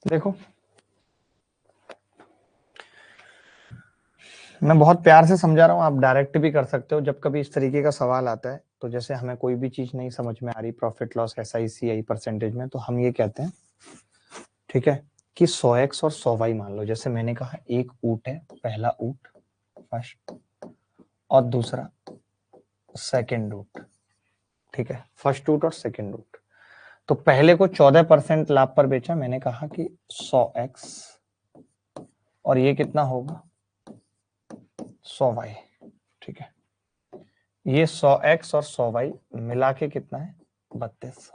देखो मैं बहुत प्यार से समझा रहा हूँ, आप डायरेक्ट भी कर सकते हो। जब कभी इस तरीके का सवाल आता है तो जैसे हमें कोई भी चीज नहीं समझ में आ रही, प्रॉफिट लॉस SICI परसेंटेज में, तो हम ये कहते हैं, ठीक है, कि 100x और 100y मान लो। जैसे मैंने कहा एक ऊंट है, पहला ऊंट फर्स्ट और दूसरा सेकेंड ऊंट, ठीक है, फर्स्ट ऊंट और सेकेंड ऊंट। तो पहले को 14% लाभ पर बेचा, मैंने कहा कि 100x, और ये कितना होगा 100y, ठीक है। ये 100x और 100y मिला के कितना है 3200।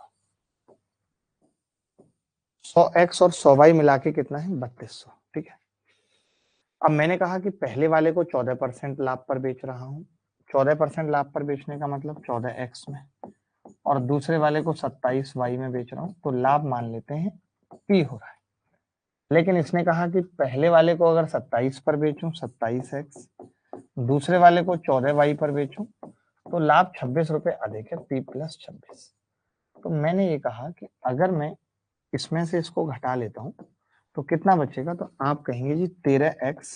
100x और 100y मिला के कितना है 3200, ठीक है। अब मैंने कहा कि पहले वाले को 14% लाभ पर बेच रहा हूं, 14% लाभ पर बेचने का मतलब 14x में, और दूसरे वाले को 27y में बेच रहा हूं, तो लाभ मान लेते हैं p हो रहा है। लेकिन इसने कहा कि पहले वाले को अगर 27 पर बेचूं 27x, दूसरे वाले को 14y पर बेचूं तो लाभ 26 रुपए अधिक है, p प्लस 26। तो मैंने ये कहा कि अगर मैं इसमें से इसको घटा लेता हूं तो कितना बचेगा, तो आप कहेंगे जी 13x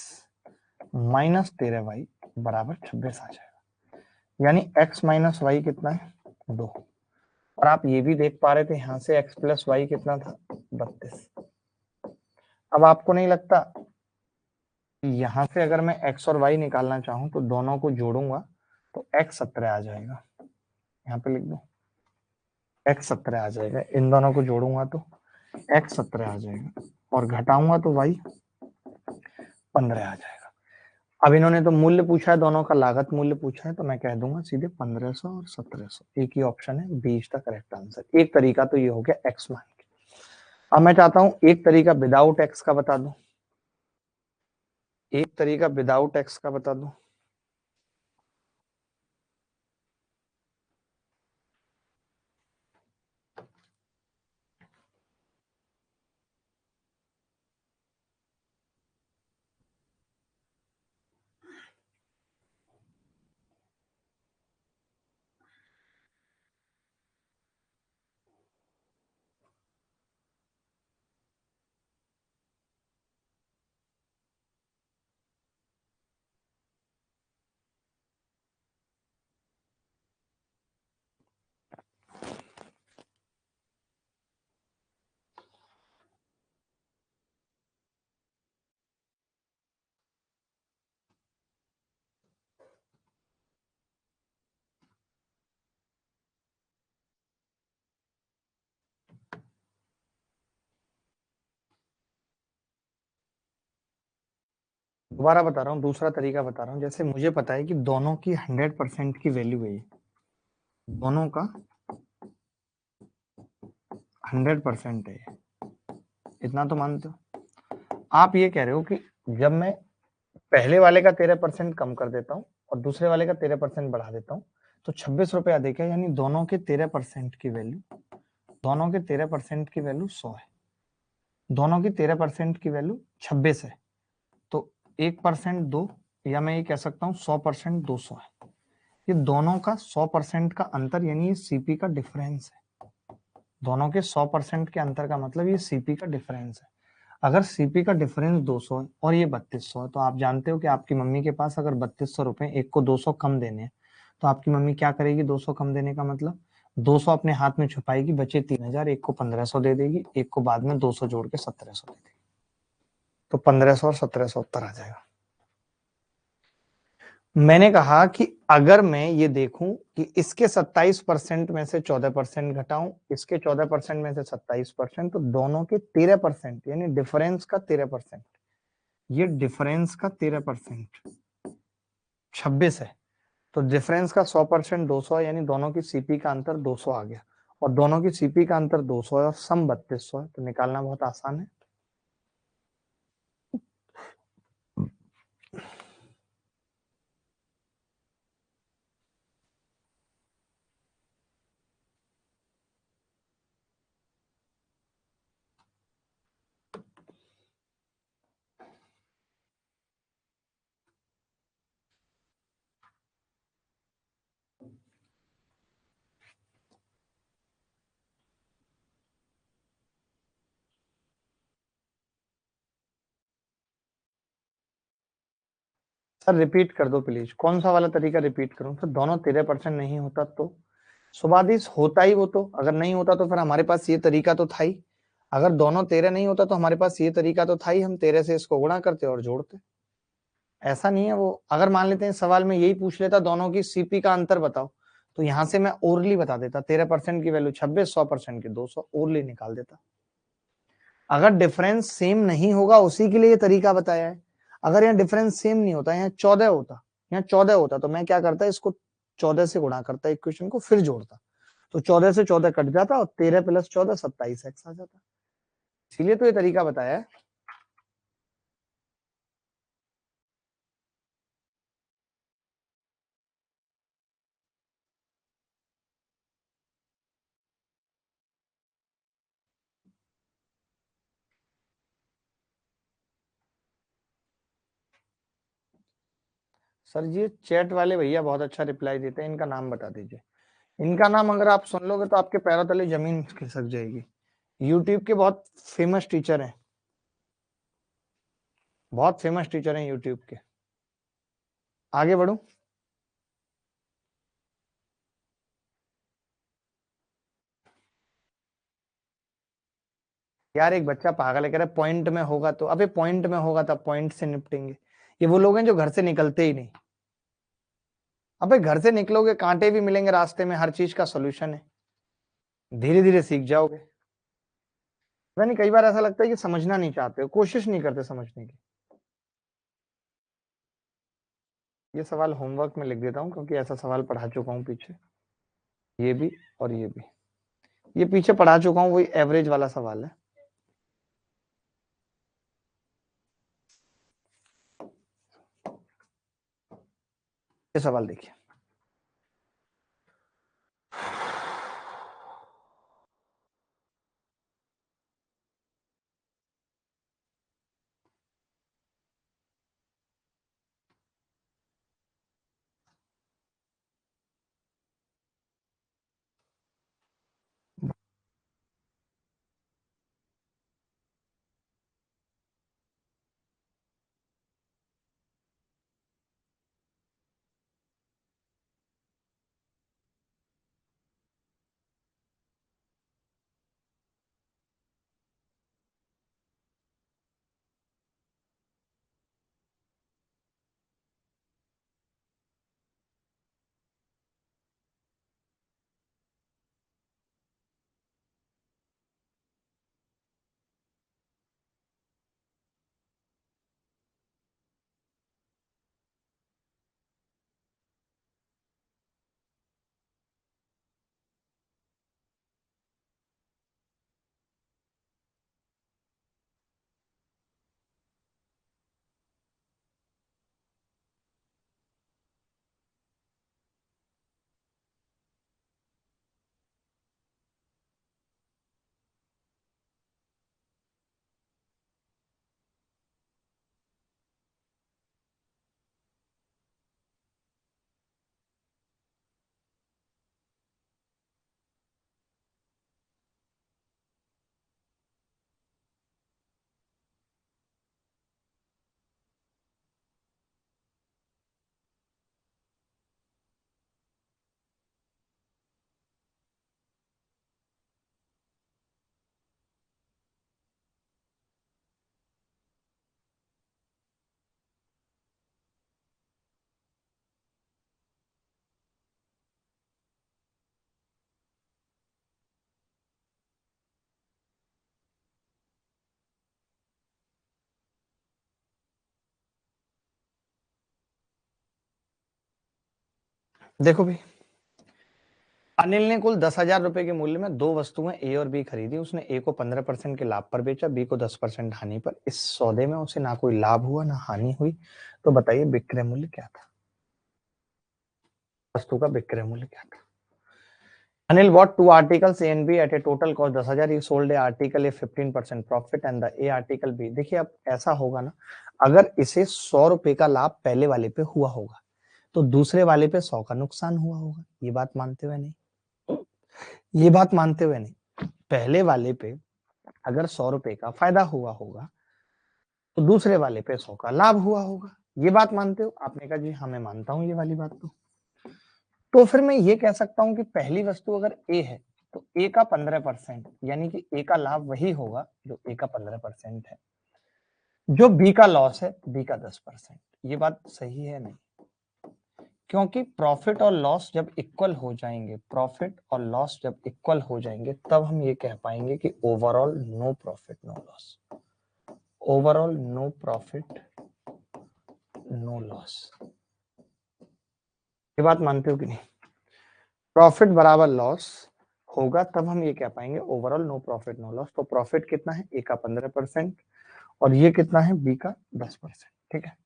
माइनस 13y बराबर 26 आ जाएगा। यानी x माइनस वाई कितना है 2। और आप ये भी देख पा रहे थे यहाँ से x प्लस वाई कितना था 32। अब आपको नहीं लगता यहाँ से अगर मैं x और y निकालना चाहूं तो दोनों को जोड़ूंगा तो x 17 आ जाएगा, यहाँ पे लिख दो x 17 आ जाएगा। इन दोनों को जोड़ूंगा तो x 17 आ जाएगा, और घटाऊंगा तो y 15 आ जाएगा। अब इन्होंने तो मूल्य पूछा है, दोनों का लागत मूल्य पूछा है, तो मैं कह दूंगा सीधे 1500 और 1700, एक ही ऑप्शन है, B is the correct answer. एक तरीका तो ये हो गया x मान के। अब मैं चाहता हूं एक तरीका विदाउट x का बता दूं, एक तरीका विदाउट x का बता दूं। दोबारा बता रहा हूँ, दूसरा तरीका बता रहा हूँ। जैसे मुझे पता है कि दोनों की 100% की वैल्यू है, दोनों का 100% है, इतना तो मानते हो। आप ये कह रहे हो कि जब मैं पहले वाले का 13% कम कर देता हूँ और दूसरे वाले का 13% बढ़ा देता हूँ तो 26 रुपए अधिक है, यानी दोनों के 13% की वैल्यू, दोनों के 13% की वैल्यू 100 है, दोनों की 13% की वैल्यू 26 है। तो 1% दो, या मैं ये कह सकता हूँ 100% 200 है। ये दोनों का 100% का अंतर, यानी ये सीपी का डिफरेंस है। दोनों के 100% के अंतर का मतलब ये सीपी का डिफरेंस है। अगर सीपी का डिफरेंस 200 है और ये 3200 है, तो आप जानते हो कि आपकी मम्मी के पास अगर 3200 रुपए, एक को 200 कम देने हैं, तो आपकी मम्मी क्या करेगी 200 कम देने का मतलब 200 अपने हाथ में छुपाएगी, बचे 3000, एक को 1500 दे देगी, एक को बाद में 200 जोड़ के 1700 दे देगी। तो 1500 और 1700 उत्तर आ जाएगा। मैंने कहा कि अगर मैं ये देखूं कि इसके 27% में से 14% घटाऊं, इसके 14% में से 27%, तो दोनों के 13%, यानी डिफरेंस का 13%, ये डिफरेंस का 13% 26 है। तो डिफरेंस का 100% 200 है, यानी दोनों की सीपी का अंतर 200 आ गया, और दोनों की सीपी का अंतर 200 है और सम 3200 है, तो निकालना बहुत आसान है। सर रिपीट कर दो प्लीज, कौन सा वाला तरीका रिपीट करूं? सर दोनों 13% नहीं होता तो सुबादिश होता ही वो, तो अगर नहीं होता तो फिर हमारे पास ये तरीका तो था ही। अगर दोनों 13 नहीं होता तो हमारे पास ये तरीका तो था ही, हम 13 से इसको गुणा करते और जोड़ते। ऐसा नहीं है वो, अगर मान लेते हैं सवाल में यही पूछ लेता दोनों की सीपी का अंतर बताओ, तो यहां से मैं ओरली बता देता, 13% की वैल्यू 26, 100% की 200, ओरली निकाल देता। अगर डिफरेंस सेम नहीं होगा उसी के लिए ये तरीका बताया है। अगर यहाँ डिफरेंस सेम नहीं होता, यहाँ 14 होता, यहाँ 14 होता, तो मैं क्या करता, इसको 14 से गुणा करता इक्वेशन को, फिर जोड़ता, तो 14 से 14 कट जाता और 13 प्लस 14 27 एक्स आ जाता। इसीलिए तो ये तरीका बताया है। सर जी चैट वाले भैया बहुत अच्छा रिप्लाई देते हैं, इनका नाम बता दीजिए। इनका नाम अगर आप सुन लोगे तो आपके पैरों तले जमीन खिसक जाएगी। यूट्यूब के बहुत फेमस टीचर हैं, बहुत फेमस टीचर हैं यूट्यूब के। आगे बढ़ू? यार एक बच्चा पागल है, कह रहा है पॉइंट में होगा तो, अबे पॉइंट में होगा तब पॉइंट से निपटेंगे। ये वो लोग हैं जो घर से निकलते ही नहीं। अबे घर से निकलोगे कांटे भी मिलेंगे रास्ते में, हर चीज का सोल्यूशन है, धीरे धीरे सीख जाओगे। यानी कई बार ऐसा लगता है कि समझना नहीं चाहते हो, कोशिश नहीं करते समझने की। ये सवाल होमवर्क में लिख देता हूँ क्योंकि ऐसा सवाल पढ़ा चुका हूँ पीछे, ये भी और ये भी, ये पीछे पढ़ा चुका हूँ, वही एवरेज वाला सवाल है। ये सवाल देखिए, देखो भाई, अनिल ने कुल 10,000 रुपए के मूल्य में दो वस्तुएं ए और बी खरीदी। उसने ए को 15% के लाभ पर बेचा, बी को 10% हानि पर। इस सौदे में उसे ना कोई लाभ हुआ ना हानि हुई, तो बताइए विक्रय मूल्य क्या था? वस्तु का विक्रय मूल्य क्या था? Anil bought two articles A and B at a total cost 10,000. He sold a article a 15% profit and the A article B. देखिए अब ऐसा होगा ना, अगर इसे 100 रुपए का लाभ पहले वाले पे हुआ होगा तो दूसरे वाले पे 100 का नुकसान हुआ होगा। ये बात मानते हुए नहीं, ये बात मानते हुए नहीं, पहले वाले पे अगर 100 रुपए का फायदा हुआ होगा तो दूसरे वाले पे 100 का लाभ हुआ होगा। ये बात मानते हो? आपने कहा जी हाँ मैं मानता हूं ये वाली बात। तो फिर मैं ये कह सकता हूं कि पहली वस्तु अगर ए है तो ए का 15%, यानी कि ए का लाभ वही होगा जो ए का 15% है। जो बी का लॉस है बी का 10%। ये बात सही है नहीं? क्योंकि प्रॉफिट और लॉस जब इक्वल हो जाएंगे, प्रॉफिट और लॉस जब इक्वल हो जाएंगे, तब हम ये कह पाएंगे कि overall no profit no loss, overall no profit no loss. ये बात मानते हो कि नहीं? प्रॉफिट बराबर लॉस होगा तब हम ये कह पाएंगे overall no profit no loss. तो प्रॉफिट कितना है? ए का 15% और ये कितना है? बी का 10%। ठीक है,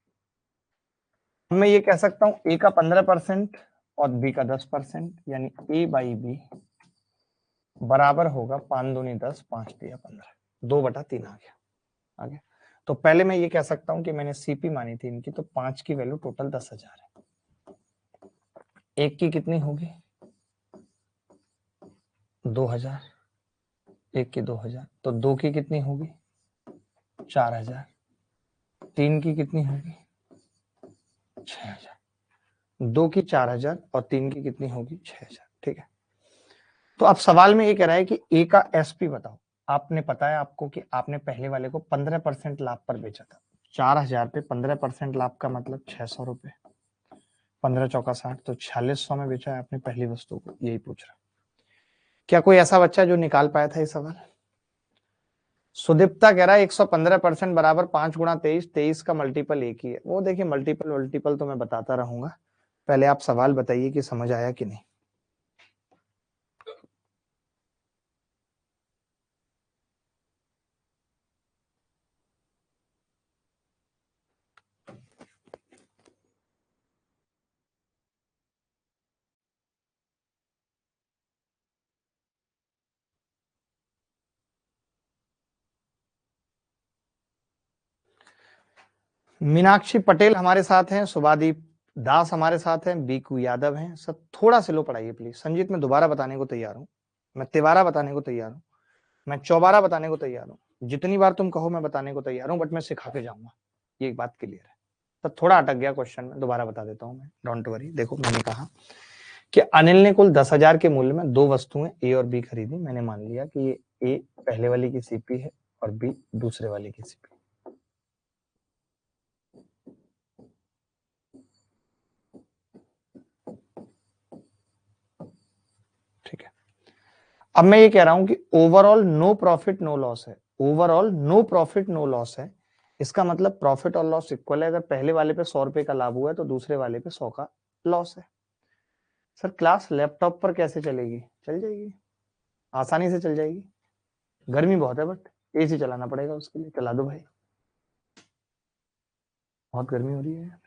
मैं ये कह सकता हूं ए का 15% और बी का 10%, यानी ए बाई बी बराबर होगा 5 दूनी 10, 5 दिया 15, 2/3 आ गया। आ गया। तो पहले मैं ये कह सकता हूं कि मैंने सीपी मानी थी इनकी, तो 5 की वैल्यू टोटल 10,000 है। एक की कितनी होगी? 2,000। एक की 2,000, तो दो की कितनी होगी? 4,000। तीन की कितनी होगी? 6,000। दो की 4,000 और तीन की कितनी होगी? 6,000। ठीक है, तो अब सवाल में ये कह रहा है कि ए का एसपी बताओ। आपने पता है आपको कि आपने पहले वाले को 15% लाभ पर बेचा था। 4,000 पे 15% लाभ का मतलब 600 रुपए। 15 चौका 60, तो 4600 में बेचा है आपने पहली वस्तु को। यही पूछ रहा। क्या कोई ऐसा बच्चा जो निकाल पाया था ये सवाल? सुदीप्ता कह रहा है 115% बराबर 5 गुणा 23, 23 का मल्टीपल एक ही है। वो देखिए मल्टीपल मल्टीपल तो मैं बताता रहूंगा, पहले आप सवाल बताइए कि समझ आया कि नहीं। मीनाक्षी पटेल हमारे साथ हैं, सुभादीप दास हमारे साथ हैं, बीकू यादव हैं। सब थोड़ा स्लो पढ़ाइए प्लीज। संजीत मैं दोबारा बताने को तैयार हूँ, मैं तिवारा बताने को तैयार हूँ, मैं चौबारा बताने को तैयार हूँ, जितनी बार तुम कहो मैं बताने को तैयार हूँ, बट मैं सिखा के जाऊंगा। ये एक बात क्लियर है। तो थोड़ा अटक गया क्वेश्चन में, दोबारा बता देता हूँ मैं, डोंट वरी। देखो मैंने कहा कि अनिल ने कुल 10,000 के मूल्य में दो वस्तुएं ए और बी खरीदी। मैंने मान लिया कि ये ए पहले वाली की सीपी है और बी दूसरे वाले की सीपी। ठीक है, अब मैं ये कह रहा हूं कि overall no profit no loss है। Overall no profit no loss है, इसका मतलब प्रॉफिट और लॉस इक्वल है। अगर पहले वाले पे 100 रुपए का लाभ हुआ है तो दूसरे वाले पे 100 का लॉस है। सर क्लास लैपटॉप पर कैसे चलेगी? चल जाएगी, आसानी से चल जाएगी। गर्मी बहुत है बट एसी चलाना पड़ेगा उसके लिए। चला दो भाई, बहुत गर्मी हो रही है।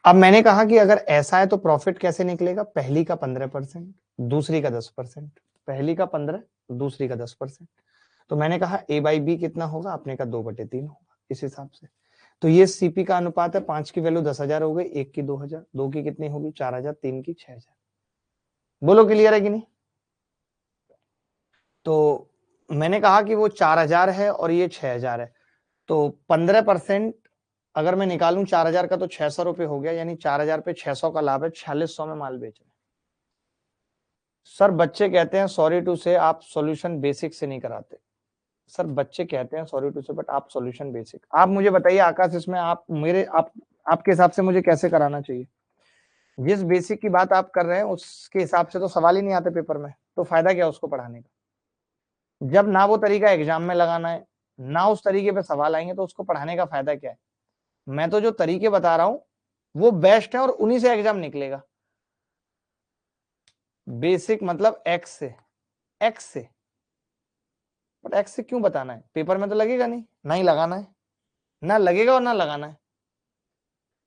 अब मैंने कहा कि अगर ऐसा है तो प्रॉफिट कैसे निकलेगा? पहली का 15%, दूसरी का 10%। पहली का 15, दूसरी का 10%। तो मैंने कहा ए बाई बी कितना होगा? आपने कहा 2/3 होगा इस हिसाब से। तो ये सीपी का अनुपात है। 5 की वैल्यू 10,000 हो गई, एक की 2,000, दो की कितनी होगी? 4,000, तीन की 6,000। बोलो क्लियर है कि नहीं? तो मैंने कहा कि वो 4,000 है और ये 6,000 है, तो 15% अगर मैं निकालूं 4,000 का तो 600 रुपए हो गया, यानी 4,000 पे 600 का लाभ है, 4600 में माल बेच रहे। सर बच्चे कहते हैं सॉरी टू से आप सॉल्यूशन बेसिक से नहीं कराते। सर बच्चे कहते हैं सॉरी टू से, बट आप सॉल्यूशन बेसिक। आप मुझे बताइए आकाश, इसमें आप मेरे आप आपके हिसाब से मुझे कैसे कराना चाहिए? जिस बेसिक की बात आप कर रहे हैं उसके हिसाब से तो सवाल ही नहीं आते पेपर में, तो फायदा क्या उसको पढ़ाने का? जब ना वो तरीका एग्जाम में लगाना है, ना उस तरीके पे सवाल आएंगे, तो उसको पढ़ाने का फायदा क्या है? मैं तो जो तरीके बता रहा हूं वो बेस्ट है और उन्हीं से एग्जाम निकलेगा। बेसिक मतलब एक्स से, एक्स से। बट एक्स से क्यों बताना है? पेपर में तो लगेगा नहीं, ना ही लगाना है, ना लगेगा और ना लगाना है।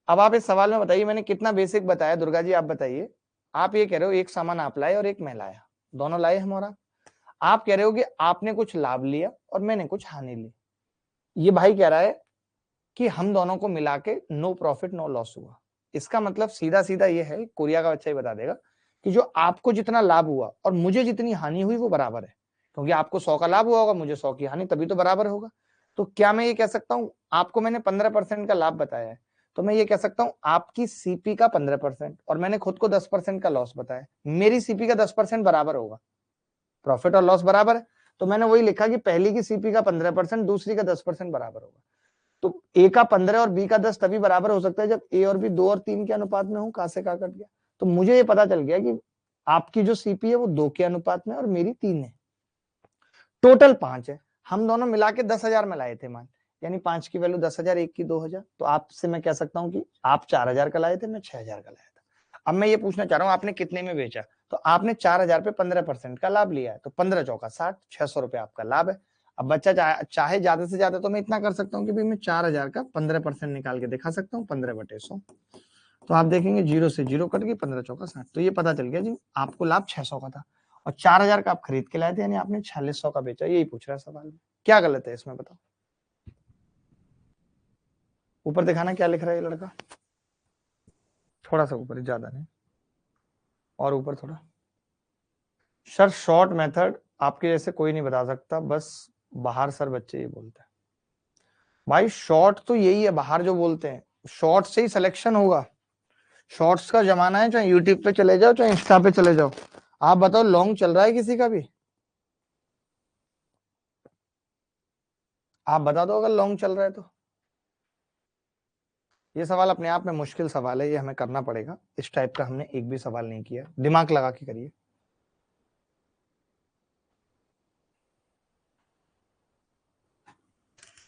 अब आप इस सवाल में बताइए मैंने कितना बेसिक बताया? दुर्गा जी आप बताइए। आप ये कह रहे हो एक सामान आप लाए और एक मैं लाया, दोनों लाए हमारा। आप कह रहे हो कि आपने कुछ लाभ लिया और मैंने कुछ हानि ली। ये भाई कह रहा है कि हम दोनों को मिला के नो प्रॉफिट नो लॉस हुआ। इसका मतलब सीधा सीधा ये है, कोरिया का बच्चा ही बता देगा, कि जो आपको जितना लाभ हुआ और मुझे जितनी हानि हुई वो बराबर है। क्योंकि आपको 100 का लाभ हुआ होगा, मुझे 100 की हानि, तभी तो बराबर होगा। तो क्या मैं ये कह सकता हूं, आपको मैंने 15% का लाभ बताया है, तो मैं ये कह सकता हूं आपकी सीपी का 15% और मैंने खुद को 10% का लॉस बताया, मेरी सीपी का 10% बराबर होगा, प्रॉफिट और लॉस बराबर है, तो मैंने वही लिखा कि पहली की सीपी का 15%, दूसरी का 10% बराबर होगा। तो ए का 15 और बी का 10 तभी बराबर हो सकता है जब ए और बी 2 और 3 के अनुपात में हो। कहां से कहां कट गया, तो मुझे ये पता चल गया कि आपकी जो सीपी है वो 2 के अनुपात में और मेरी 3 है, टोटल 5 है। हम दोनों मिला के 10,000 में लाए थे मान, यानी 5 की वैल्यू 10,000, एक की 2,000, तो आपसे मैं कह सकता हूं कि आप 4,000 का लाए थे, मैं 6,000 का लाया था। अब मैं ये पूछना चाह रहा हूं आपने कितने में बेचा, तो आपने 4,000 पे 15% का लाभ लिया है, तो 15 चौका 60, 600 रुपए आपका लाभ है। अब बच्चा चाहे ज्यादा से ज्यादा तो मैं इतना कर सकता हूँ कि भाई मैं 4,000 का 15% निकाल के दिखा सकता हूँ, 15/100, तो आप देखेंगे 0 से 0 कट गई, 15 चौका 60, तो ये पता चल गया जी आपको लाभ 600 का था और 4,000 का आप खरीद के लाए थे, यानी आपने 4600 का बेचा। यही पूछ रहा है सवाल में, क्या गलत है इसमें बताओ। ऊपर दिखाना क्या लिख रहा है ये लड़का, थोड़ा सा ऊपर, ज्यादा नहीं, और ऊपर थोड़ा। सर शॉर्ट मेथड आपके जैसे कोई नहीं बता सकता, बस बाहर सर बच्चे ये बोलते हैं। भाई शॉर्ट तो यही है, बाहर जो बोलते हैं शॉर्ट से ही सिलेक्शन होगा, शॉर्ट्स का जमाना है, चाहे यूट्यूब पे चले जाओ चाहे इंस्टा पे चले जाओ। आप बताओ लॉन्ग चल रहा है किसी का भी, आप बता दो अगर लॉन्ग चल रहा है तो। ये सवाल अपने आप में मुश्किल सवाल है, ये हमें करना पड़ेगा, इस टाइप का हमने एक भी सवाल नहीं किया, दिमाग लगा के करिए।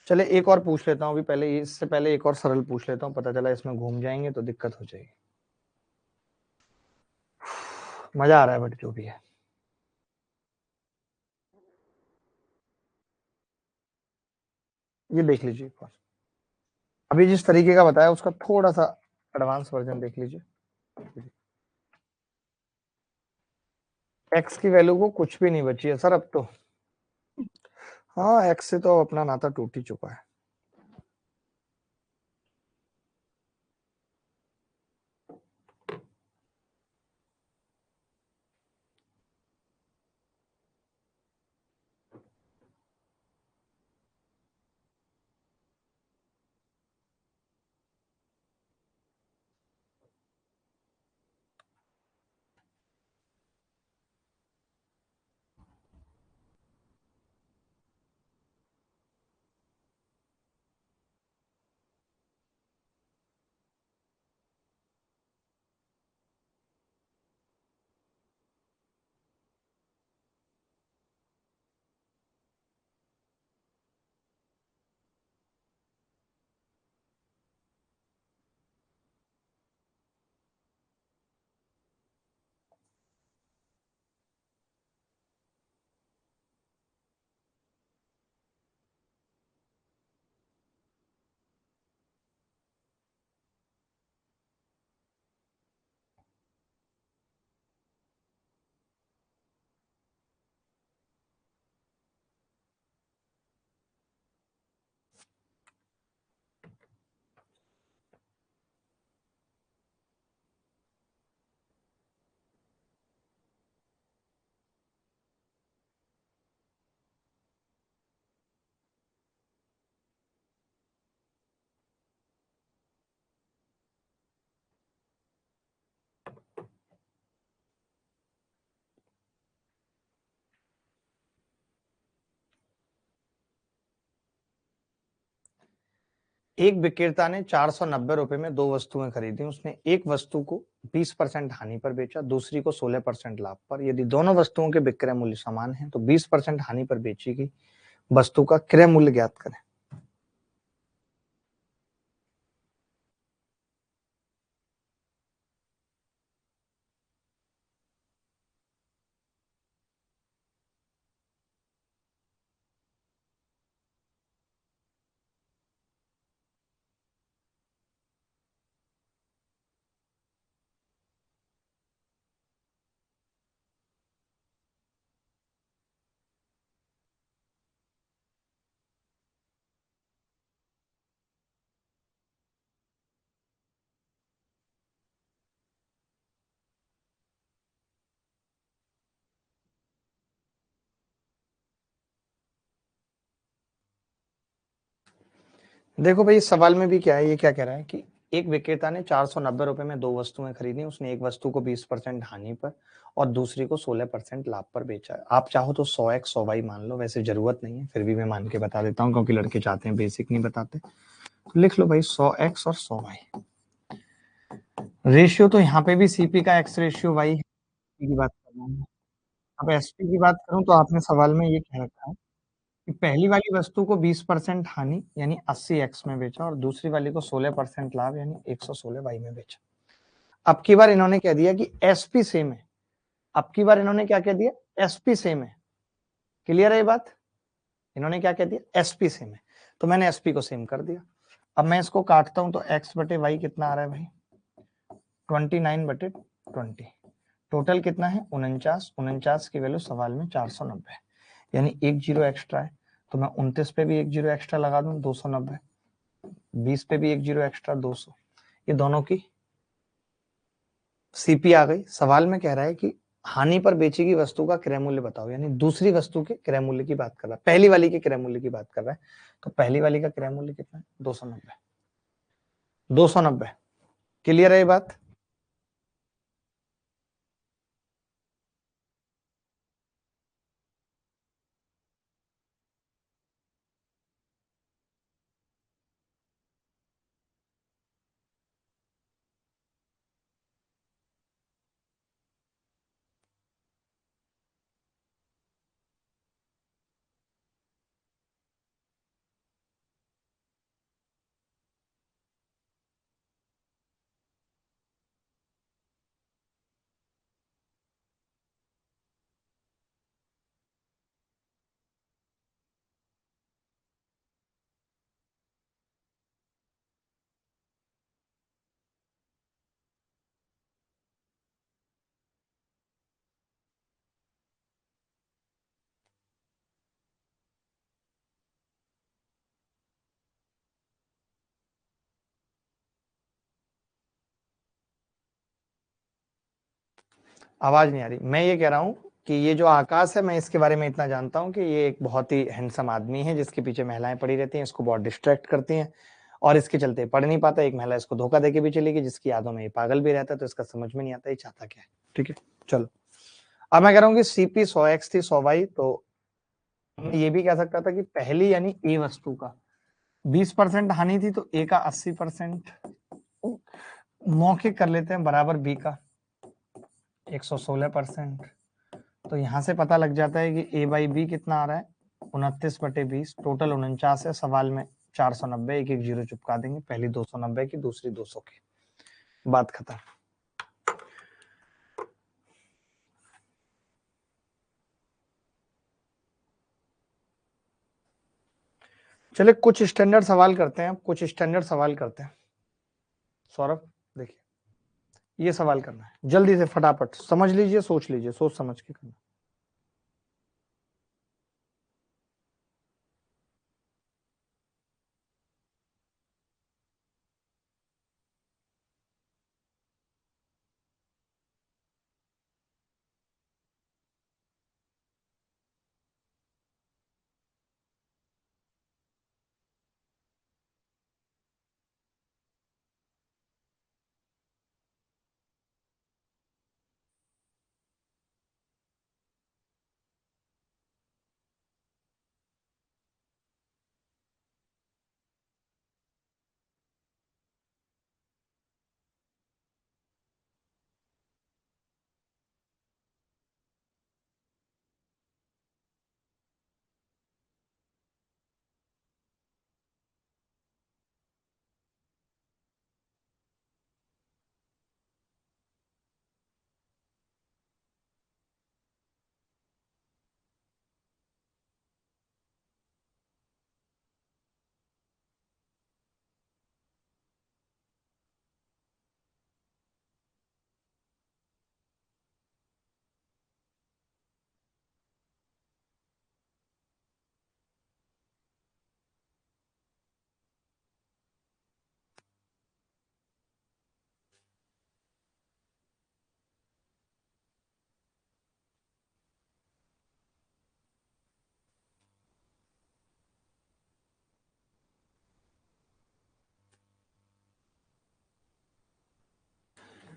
चले एक और पूछ लेता हूँ अभी, पहले इससे पहले एक और सरल पूछ लेता हूँ, पता चला इसमें घूम जाएंगे तो दिक्कत हो जाएगी। मजा आ रहा है बट जो भी है। ये देख लीजिए एक बार, अभी जिस तरीके का बताया उसका थोड़ा सा एडवांस वर्जन देख लीजिए। एक्स की वैल्यू को कुछ भी नहीं बची है सर अब तो, हाँ एक्स से तो अपना नाता टूट ही चुका है। एक विक्रेता ने 490 रुपए में दो वस्तुएं खरीदी, उसने एक वस्तु को 20% हानि पर बेचा, दूसरी को 16% लाभ पर। यदि दोनों वस्तुओं के विक्रय मूल्य समान हैं तो 20% हानि पर बेची गई वस्तु का क्रय मूल्य ज्ञात करें। देखो भाई, इस सवाल में भी क्या है, ये क्या कह रहा है कि एक विक्रेता ने 490 रुपए में 2 वस्तुएं खरीदी। उसने एक वस्तु को 20% हानि पर और दूसरी को 16% लाभ पर बेचा। आप चाहो तो 100x 100y मान लो, वैसे जरूरत नहीं है, फिर भी मैं मान के बता देता हूँ क्योंकि लड़के चाहते हैं बेसिक नहीं बताते। तो लिख लो भाई 100x और 100y। रेशियो तो यहाँ पे भी सीपी का x रेशियो y है, की बात कर रहा हूँ। अब एसपी की बात करूं तो आपने सवाल में ये कह रखा है कि पहली वाली वस्तु को 20% हानि यानी 80x में बेचा और दूसरी वाली को 16% लाभ यानी 116y में बेचा। अब की बार इन्होंने कह दिया कि एसपी सेम है। अब की बार इन्होंने क्या कह दिया, एसपी सेम है। क्लियर है ये बात? इन्होंने क्या कह दिया, एसपी सेम है, तो मैंने एसपी को सेम कर दिया। अब मैं इसको काटता हूं तो एक्स बटे वाई कितना आ रहा है भाई, 29/20। टोटल कितना है 49। 49 की वैल्यू सवाल में 490 है, यानी एक जीरो एक्स्ट्रा है। तो मैं 29 पे भी एक जीरो एक्स्ट्रा लगा दूं 290, 20 पे भी एक जीरो एक्स्ट्रा 200। ये दोनों की सीपी आ गई। सवाल में कह रहा है कि हानि पर बेची गई वस्तु का क्रय मूल्य बताओ, यानी दूसरी वस्तु के क्रय मूल्य की बात कर रहा है, पहली वाली के क्रय मूल्य की बात कर रहा है। तो पहली वाली का क्रय मूल्य कितना है 290। 290 क्लियर है ये बात? आवाज नहीं आ रही। मैं ये कह रहा हूं कि ये जो आकाश है, मैं इसके बारे में इतना जानता हूं कि ये एक बहुत ही हैंडसम आदमी है जिसके पीछे महिलाएं पड़ी रहती हैं, इसको बहुत डिस्ट्रैक्ट करती हैं और इसके चलते पढ़ नहीं पाता। एक महिला इसको धोखा देके भी चली गई, जिसकी यादों में ये पागल भी रहता है, तो इसका समझ में नहीं आता ये चाहता क्या है। ठीक है, चलो। अब मैं कह रहा हूँ कि सीपी 100x थी 100y, तो ये भी कह सकता था कि पहली यानी ए वस्तु का 20% हानि थी, तो ए का 80% मौखिक कर लेते हैं बराबर बी का 116%। तो यहां से पता लग जाता है कि ए बाई बी कितना आ रहा है 29/20। टोटल 49 है, सवाल में 490, एक एक जीरो चिपका देंगे, पहली 290 की, दूसरी 200 की, बात खत्म। चलिए कुछ स्टैंडर्ड सवाल करते हैं, कुछ स्टैंडर्ड सवाल करते हैं। सौरभ देखिए, ये सवाल करना है जल्दी से, फटाफट समझ लीजिए, सोच लीजिए, सोच समझ के करना।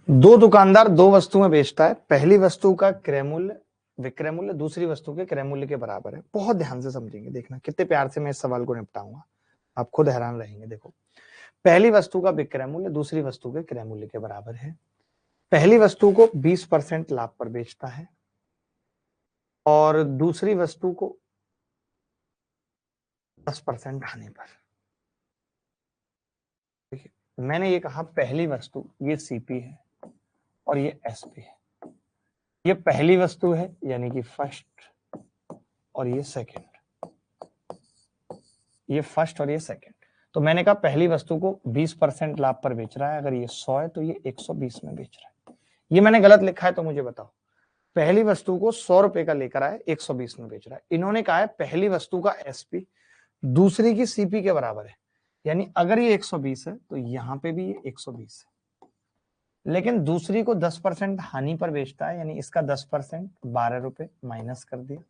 दो दुकानदार दो वस्तुएं बेचता है, पहली वस्तु का क्रय मूल्य विक्रय मूल्य दूसरी वस्तु के क्रय मूल्य के बराबर है। बहुत ध्यान से समझेंगे, देखना कितने प्यार से मैं इस सवाल को निपटाऊंगा, आप खुद हैरान रहेंगे। देखो, पहली वस्तु का विक्रय मूल्य दूसरी वस्तु के क्रय मूल्य के बराबर है। पहली वस्तु को 20% लाभ पर बेचता है और दूसरी वस्तु को 10% हानि पर। देखिए, मैंने ये कहा पहली वस्तु ये सीपी है और ये एसपी है। ये पहली वस्तु है यानी कि फर्स्ट और ये सेकंड, ये फर्स्ट और ये सेकंड। तो मैंने कहा पहली वस्तु को 20% लाभ पर बेच रहा है, अगर ये 100 है तो ये 120 में बेच रहा है। ये मैंने गलत लिखा है तो मुझे बताओ। पहली वस्तु को 100 रुपए का लेकर आए, 120 में बेच रहा है। इन्होंने कहा है पहली वस्तु का एसपी दूसरी की सीपी के बराबर है, यानी अगर ये 120 है तो यहां पे भी ये 120 है, लेकिन दूसरी को 10% हानि पर बेचता है, यानी इसका 10% 12 रुपए माइनस कर दिया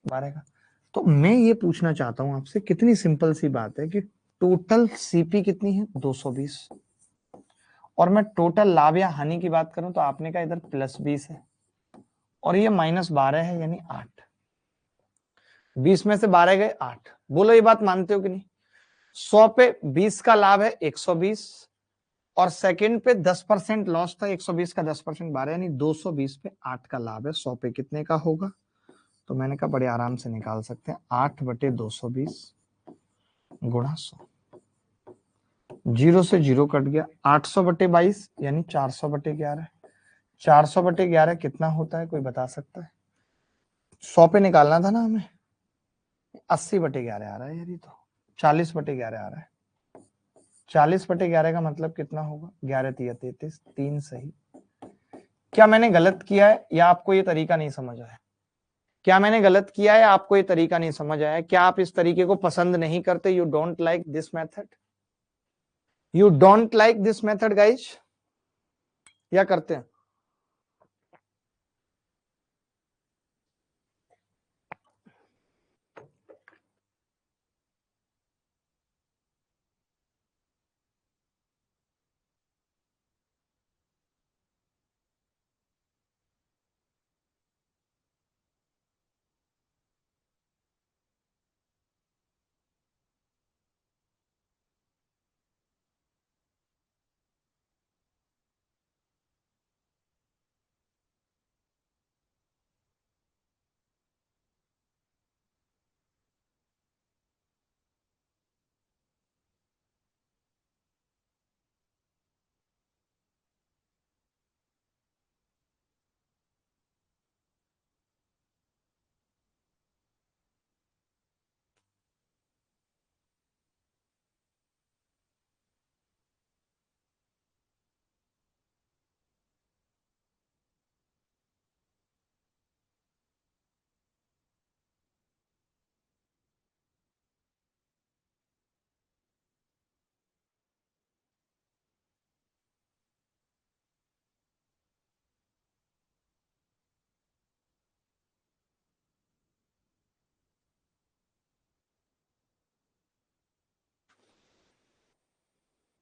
12 का। तो मैं ये पूछना चाहता हूं आपसे, कितनी सिंपल सी बात है कि टोटल सीपी कितनी है 220, और मैं टोटल लाभ या हानि की बात करूं तो आपने कहा इधर +20 है और ये -12 है, यानी 8। 20 में से 12 गए 8। बोलो ये बात मानते हो कि नहीं? 100 पे 20 का लाभ है 120 और सेकंड पे 10% लॉस था, 120 का 10% 12, यानी 220 पे 8 का लाभ है। 100 पे कितने का होगा? तो मैंने कहा बड़े आराम से निकाल सकते हैं, 8/220 गुणा 100। 0 से 0 कट गया, 800/22 यानी 400/11। 400/11 कितना होता है, कोई बता सकता है? 100 पे निकालना था ना हमें, 80/11 आ रहा है यार, ये तो 40/11 आ रहा है। 40/11 का मतलब कितना होगा? 11 × 33, 3 सही। क्या मैंने गलत किया है या आपको ये तरीका नहीं समझ आया? क्या मैंने गलत किया है, आपको ये तरीका नहीं समझ आया? क्या आप इस तरीके को पसंद नहीं करते? You don't like this method? You don't like this method guys, या करते हैं?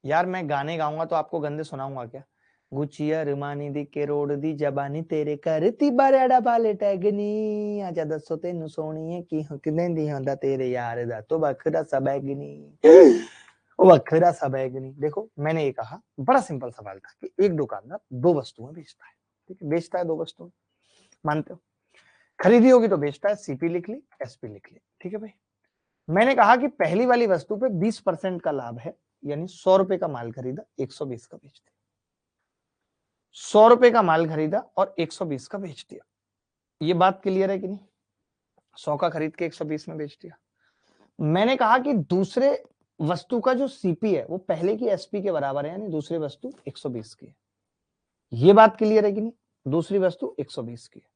यार मैं गाने गाऊंगा तो आपको गंदे सुनाऊंगा क्या? गुचिया रुमानी दी के रोड दी जबानी तेरे करती बड़ा बाले टैगनी आजा दसो तेनू सोनी है की हक देंदी होंदा तेरे यार दा तो बखरा सा बैगनी वखरा सा बैगनी। देखो मैंने ये कहा, बड़ा सिंपल सवाल था कि एक दुकानदार दो वस्तुएं बेचता है, ठीक है, बेचता है दो वस्तुएं, मानते हो? खरीदी होगी तो बेचता है, सीपी लिख ली, एसपी लिख ली, ठीक है भाई। मैंने कहा कि पहली वाली वस्तु पे 20% का लाभ है, यानी 100 रुपए का माल खरीदा, 120 का बेच दिया। 100 रुपए का माल खरीदा और 120 का बेच दिया। ये बात क्लियर है कि नहीं? 100 का खरीद के 120 में बेच दिया। मैंने कहा कि दूसरे वस्तु का जो सीपी है वो पहले की एसपी के बराबर है, यानी दूसरी वस्तु 120 की है। ये बात क्लियर है कि नहीं? दूसरी वस्तु 120 की है।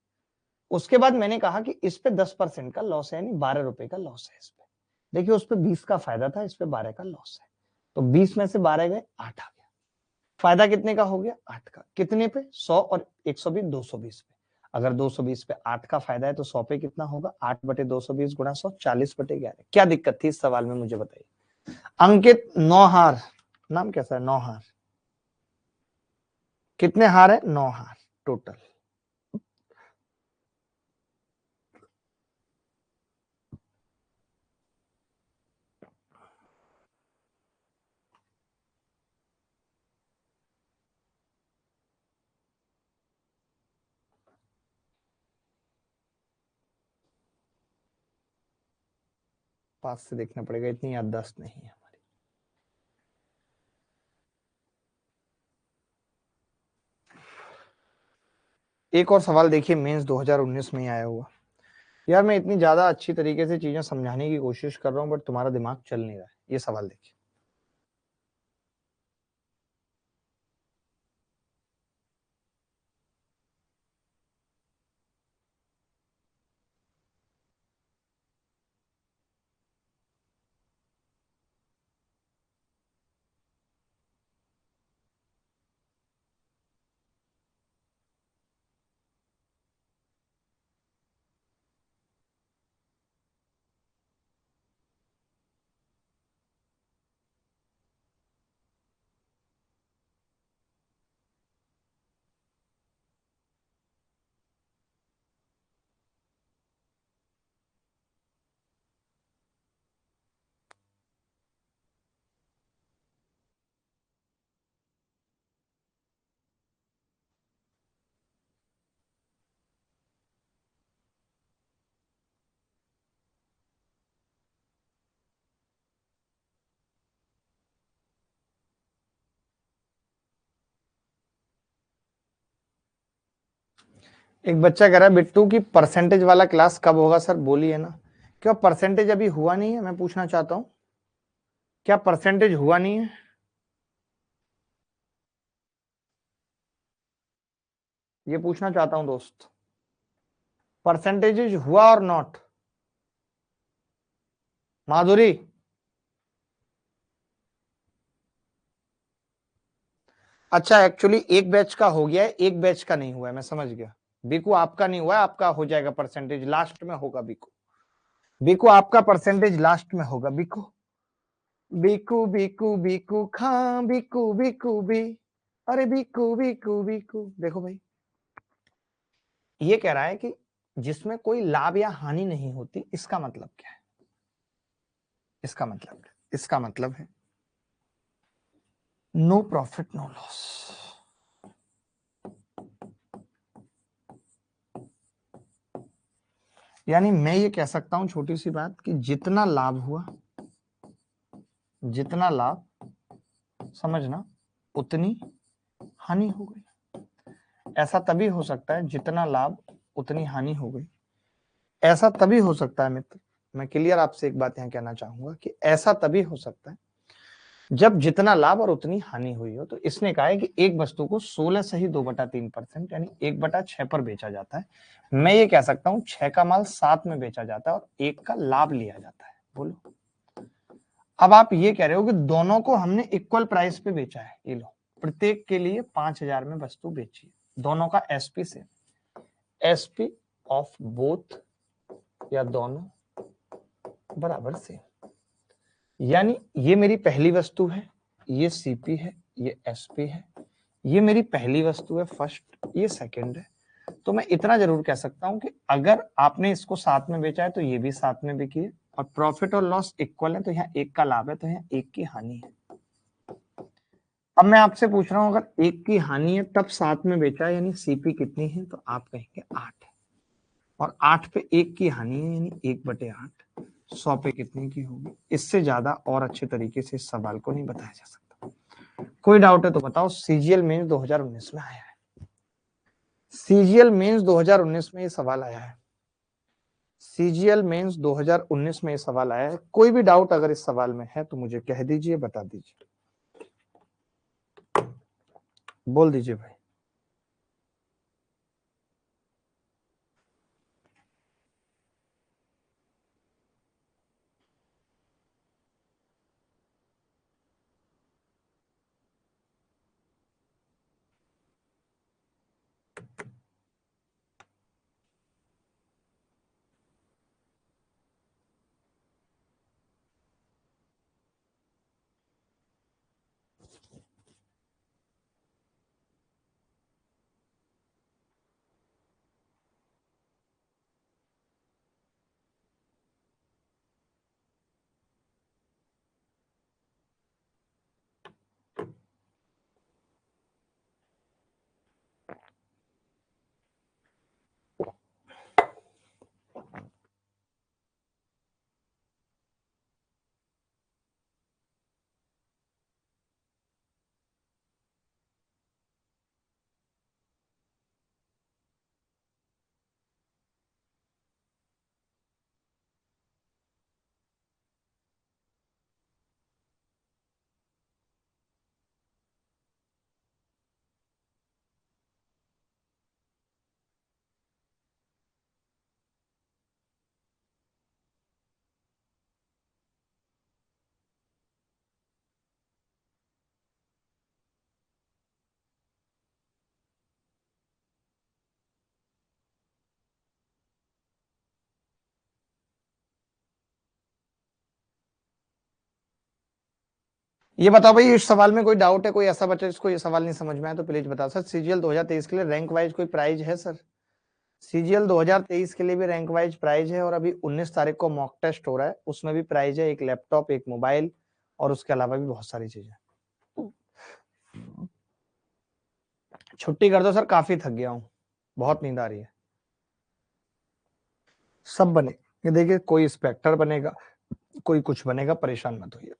उसके बाद मैंने कहा कि इस पे 10% का लॉस है, यानी 12 रुपए का लॉस है इस पे। देखिए उस पे 20 का फायदा था, इस पे 12 का लॉस है, तो 20 में से 12 गए 8 आ गया। फायदा कितने का हो गया? 8 का। कितने पे? 100 और 120 220 पे। अगर 220 पे 8 का फायदा है तो 100 पे कितना होगा? 8/220 गुणा 100, 40/11। क्या दिक्कत थी इस सवाल में, मुझे बताइए। अंकित नौहार, नाम कैसा है? नौहार। कितने हार है? 9 हार टोटल। पास से देखना पड़ेगा, इतनी याददाश्त नहीं है हमारी। एक और सवाल देखिए, मेंस 2019 में ही आया हुआ। यार मैं इतनी ज्यादा अच्छी तरीके से चीजें समझाने की कोशिश कर रहा हूँ, बट तुम्हारा दिमाग चल नहीं रहा है। ये सवाल देखिए, एक बच्चा कह रहा है बिट्टू की परसेंटेज वाला क्लास कब होगा सर, बोलिए ना। क्या परसेंटेज अभी हुआ नहीं है? मैं पूछना चाहता हूँ, क्या परसेंटेज हुआ नहीं है? ये पूछना चाहता हूँ दोस्त, परसेंटेज हुआ और नॉट? माधुरी, अच्छा एक्चुअली एक बैच का हो गया है, एक बैच का नहीं हुआ है, मैं समझ गया। बीकू आपका नहीं हुआ है, आपका हो जाएगा परसेंटेज, लास्ट में होगा बीकू। बीकू आपका परसेंटेज लास्ट में होगा बीकू। बीकू बीकू बीकू खां बीकू बीकू बी, अरे बीकू बीकू बीकू। देखो भाई, ये कह रहा है कि जिसमें कोई लाभ या हानि नहीं होती, इसका मतलब क्या है? इसका मतलब है नो प्रॉफिट नो लॉस। यानी मैं ये कह सकता हूं छोटी सी बात, कि जितना लाभ हुआ, जितना लाभ, समझना, उतनी हानि हो गई। ऐसा तभी हो सकता है जितना लाभ उतनी हानि हो गई। ऐसा तभी हो सकता है मित्र, मैं क्लियर आपसे एक बात यहां कहना चाहूंगा कि ऐसा तभी हो सकता है जब जितना लाभ और उतनी हानि हुई हो। तो इसने कहा है कि एक वस्तु को 16 सही 2/3% यानी 1/6 पर बेचा जाता है। मैं ये कह सकता हूं 6 का माल 7 में बेचा जाता है और 1 का लाभ लिया जाता है। बोलो, अब आप ये कह रहे हो कि दोनों को हमने इक्वल प्राइस पे बेचा है। ये लो, प्रत्येक के लिए 5,000 में वस्तु बेची, दोनों का एसपी से, एसपी ऑफ बोथ, या दोनों बराबर से। यानी ये मेरी पहली वस्तु है, ये सीपी है, ये एसपी है। ये मेरी पहली वस्तु है फर्स्ट, ये सेकंड है। तो मैं इतना जरूर कह सकता हूं कि अगर आपने इसको साथ में बेचा है तो ये भी साथ में बिकी है, और प्रॉफिट और लॉस इक्वल है, तो यहाँ 1 का लाभ है, तो यहाँ 1 की हानि है। अब मैं आपसे पूछ रहा हूं, अगर 1 की हानि है तब साथ में बेचा है, यानी सीपी कितनी है? तो आप कहेंगे 8 है। और 8 पे 1 की हानि है, यानी 1/8, 100 पे कितने की होगी? इससे ज्यादा और अच्छे तरीके से इस सवाल को नहीं बताया जा सकता। कोई डाउट है तो बताओ। सीजीएल मेंस 2019 में आया है, सीजीएल मेंस 2019 में ये सवाल आया है, सीजीएल मेंस 2019 में ये सवाल आया है। कोई भी डाउट अगर इस सवाल में है तो मुझे कह दीजिए, बता दीजिए, बोल दीजिए भाई। ये बताओ भाई, इस सवाल में कोई डाउट है? कोई ऐसा बच्चा जिसको ये सवाल नहीं समझ में आया तो प्लीज बताओ सर। सीजीएल 2023 के लिए रैंक वाइज कोई प्राइज है सर? सीजीएल 2023 के लिए भी रैंक वाइज प्राइज है, और अभी 19 तारीख को मॉक टेस्ट हो रहा है, उसमें भी प्राइज है, एक लैपटॉप, एक मोबाइल, और उसके अलावा भी बहुत सारी चीजें। छुट्टी कर दो सर, काफी थक गया हूँ, बहुत नींद आ रही है। सब बने, ये देखिए, कोई इंस्पेक्टर बनेगा, कोई कुछ बनेगा, परेशान मत होइए,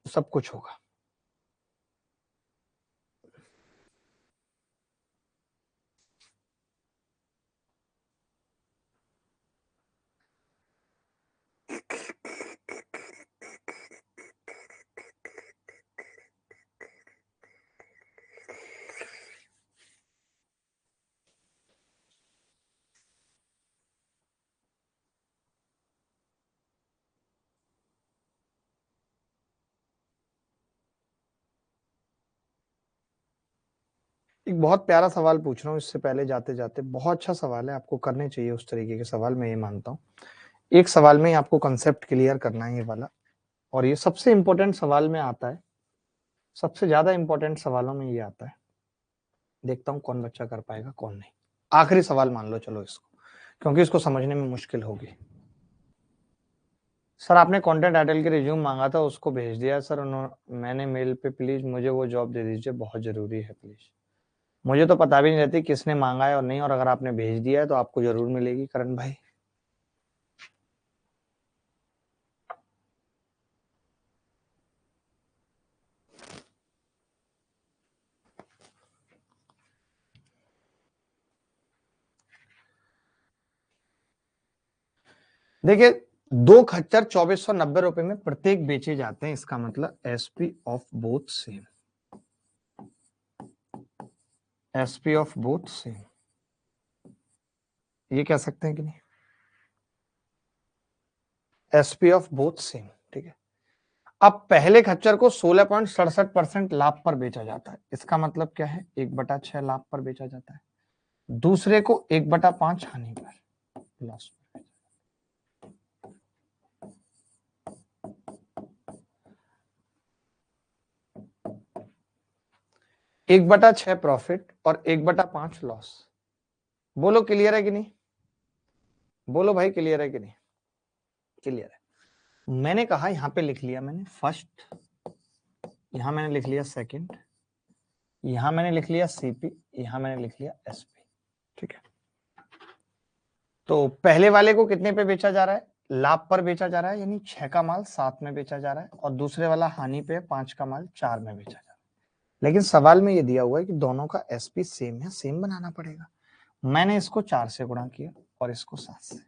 सब कुछ होगा। एक बहुत प्यारा सवाल पूछ रहा हूँ इससे पहले जाते जाते, बहुत अच्छा सवाल है, आपको करने चाहिए उस तरीके के सवाल, मैं ये मानता हूँ। एक सवाल में ही आपको कंसेप्ट क्लियर करना है ये वाला, और ये सबसे इंपॉर्टेंट सवाल में आता है, सबसे ज्यादा इंपॉर्टेंट सवालों में ये आता है। देखता हूँ कौन बच्चा कर पाएगा कौन नहीं। आखिरी सवाल मान लो चलो इसको, क्योंकि इसको समझने में मुश्किल होगी। सर आपने कंटेंट टाइटल के रिज्यूम मांगा था, उसको भेज दिया सर उन्होंने, मैंने मेल पे, प्लीज मुझे वो जॉब दे दीजिए, बहुत जरूरी है प्लीज। मुझे तो पता भी नहीं रहती किसने मांगा है और नहीं, और अगर आपने भेज दिया है तो आपको जरूर मिलेगी करण भाई। देखिए, दो खच्चर 2490 रुपए में प्रत्येक बेचे जाते हैं, इसका मतलब SP of both same, SP of both same, ये कह सकते हैं कि नहीं? एसपी ऑफ बोथ सेम, ठीक है। अब पहले खच्चर को 16.67% लाभ पर बेचा जाता है, इसका मतलब क्या है? 1/6 लाभ पर बेचा जाता है। दूसरे को 1/5 हानि पर, लॉस पर। 1/6 प्रॉफिट और 1/5 लॉस। बोलो क्लियर है कि नहीं? बोलो भाई क्लियर है कि नहीं? क्लियर है। मैंने कहा, यहां पे लिख लिया मैंने फर्स्ट, यहां मैंने लिख लिया सेकंड, यहां मैंने लिख लिया सीपी, यहां मैंने लिख लिया एसपी, ठीक है। तो पहले वाले को कितने पे बेचा जा रहा है? लाभ पर बेचा जा रहा है, यानी 6 का माल 7 में बेचा जा रहा है, और दूसरे वाला हानि पे 5 का माल 4 में बेचा जा रहा है। लेकिन सवाल में ये दिया हुआ है कि दोनों का एसपी सेम है, सेम बनाना पड़ेगा। मैंने इसको 4 से गुणा किया और इसको 7 से,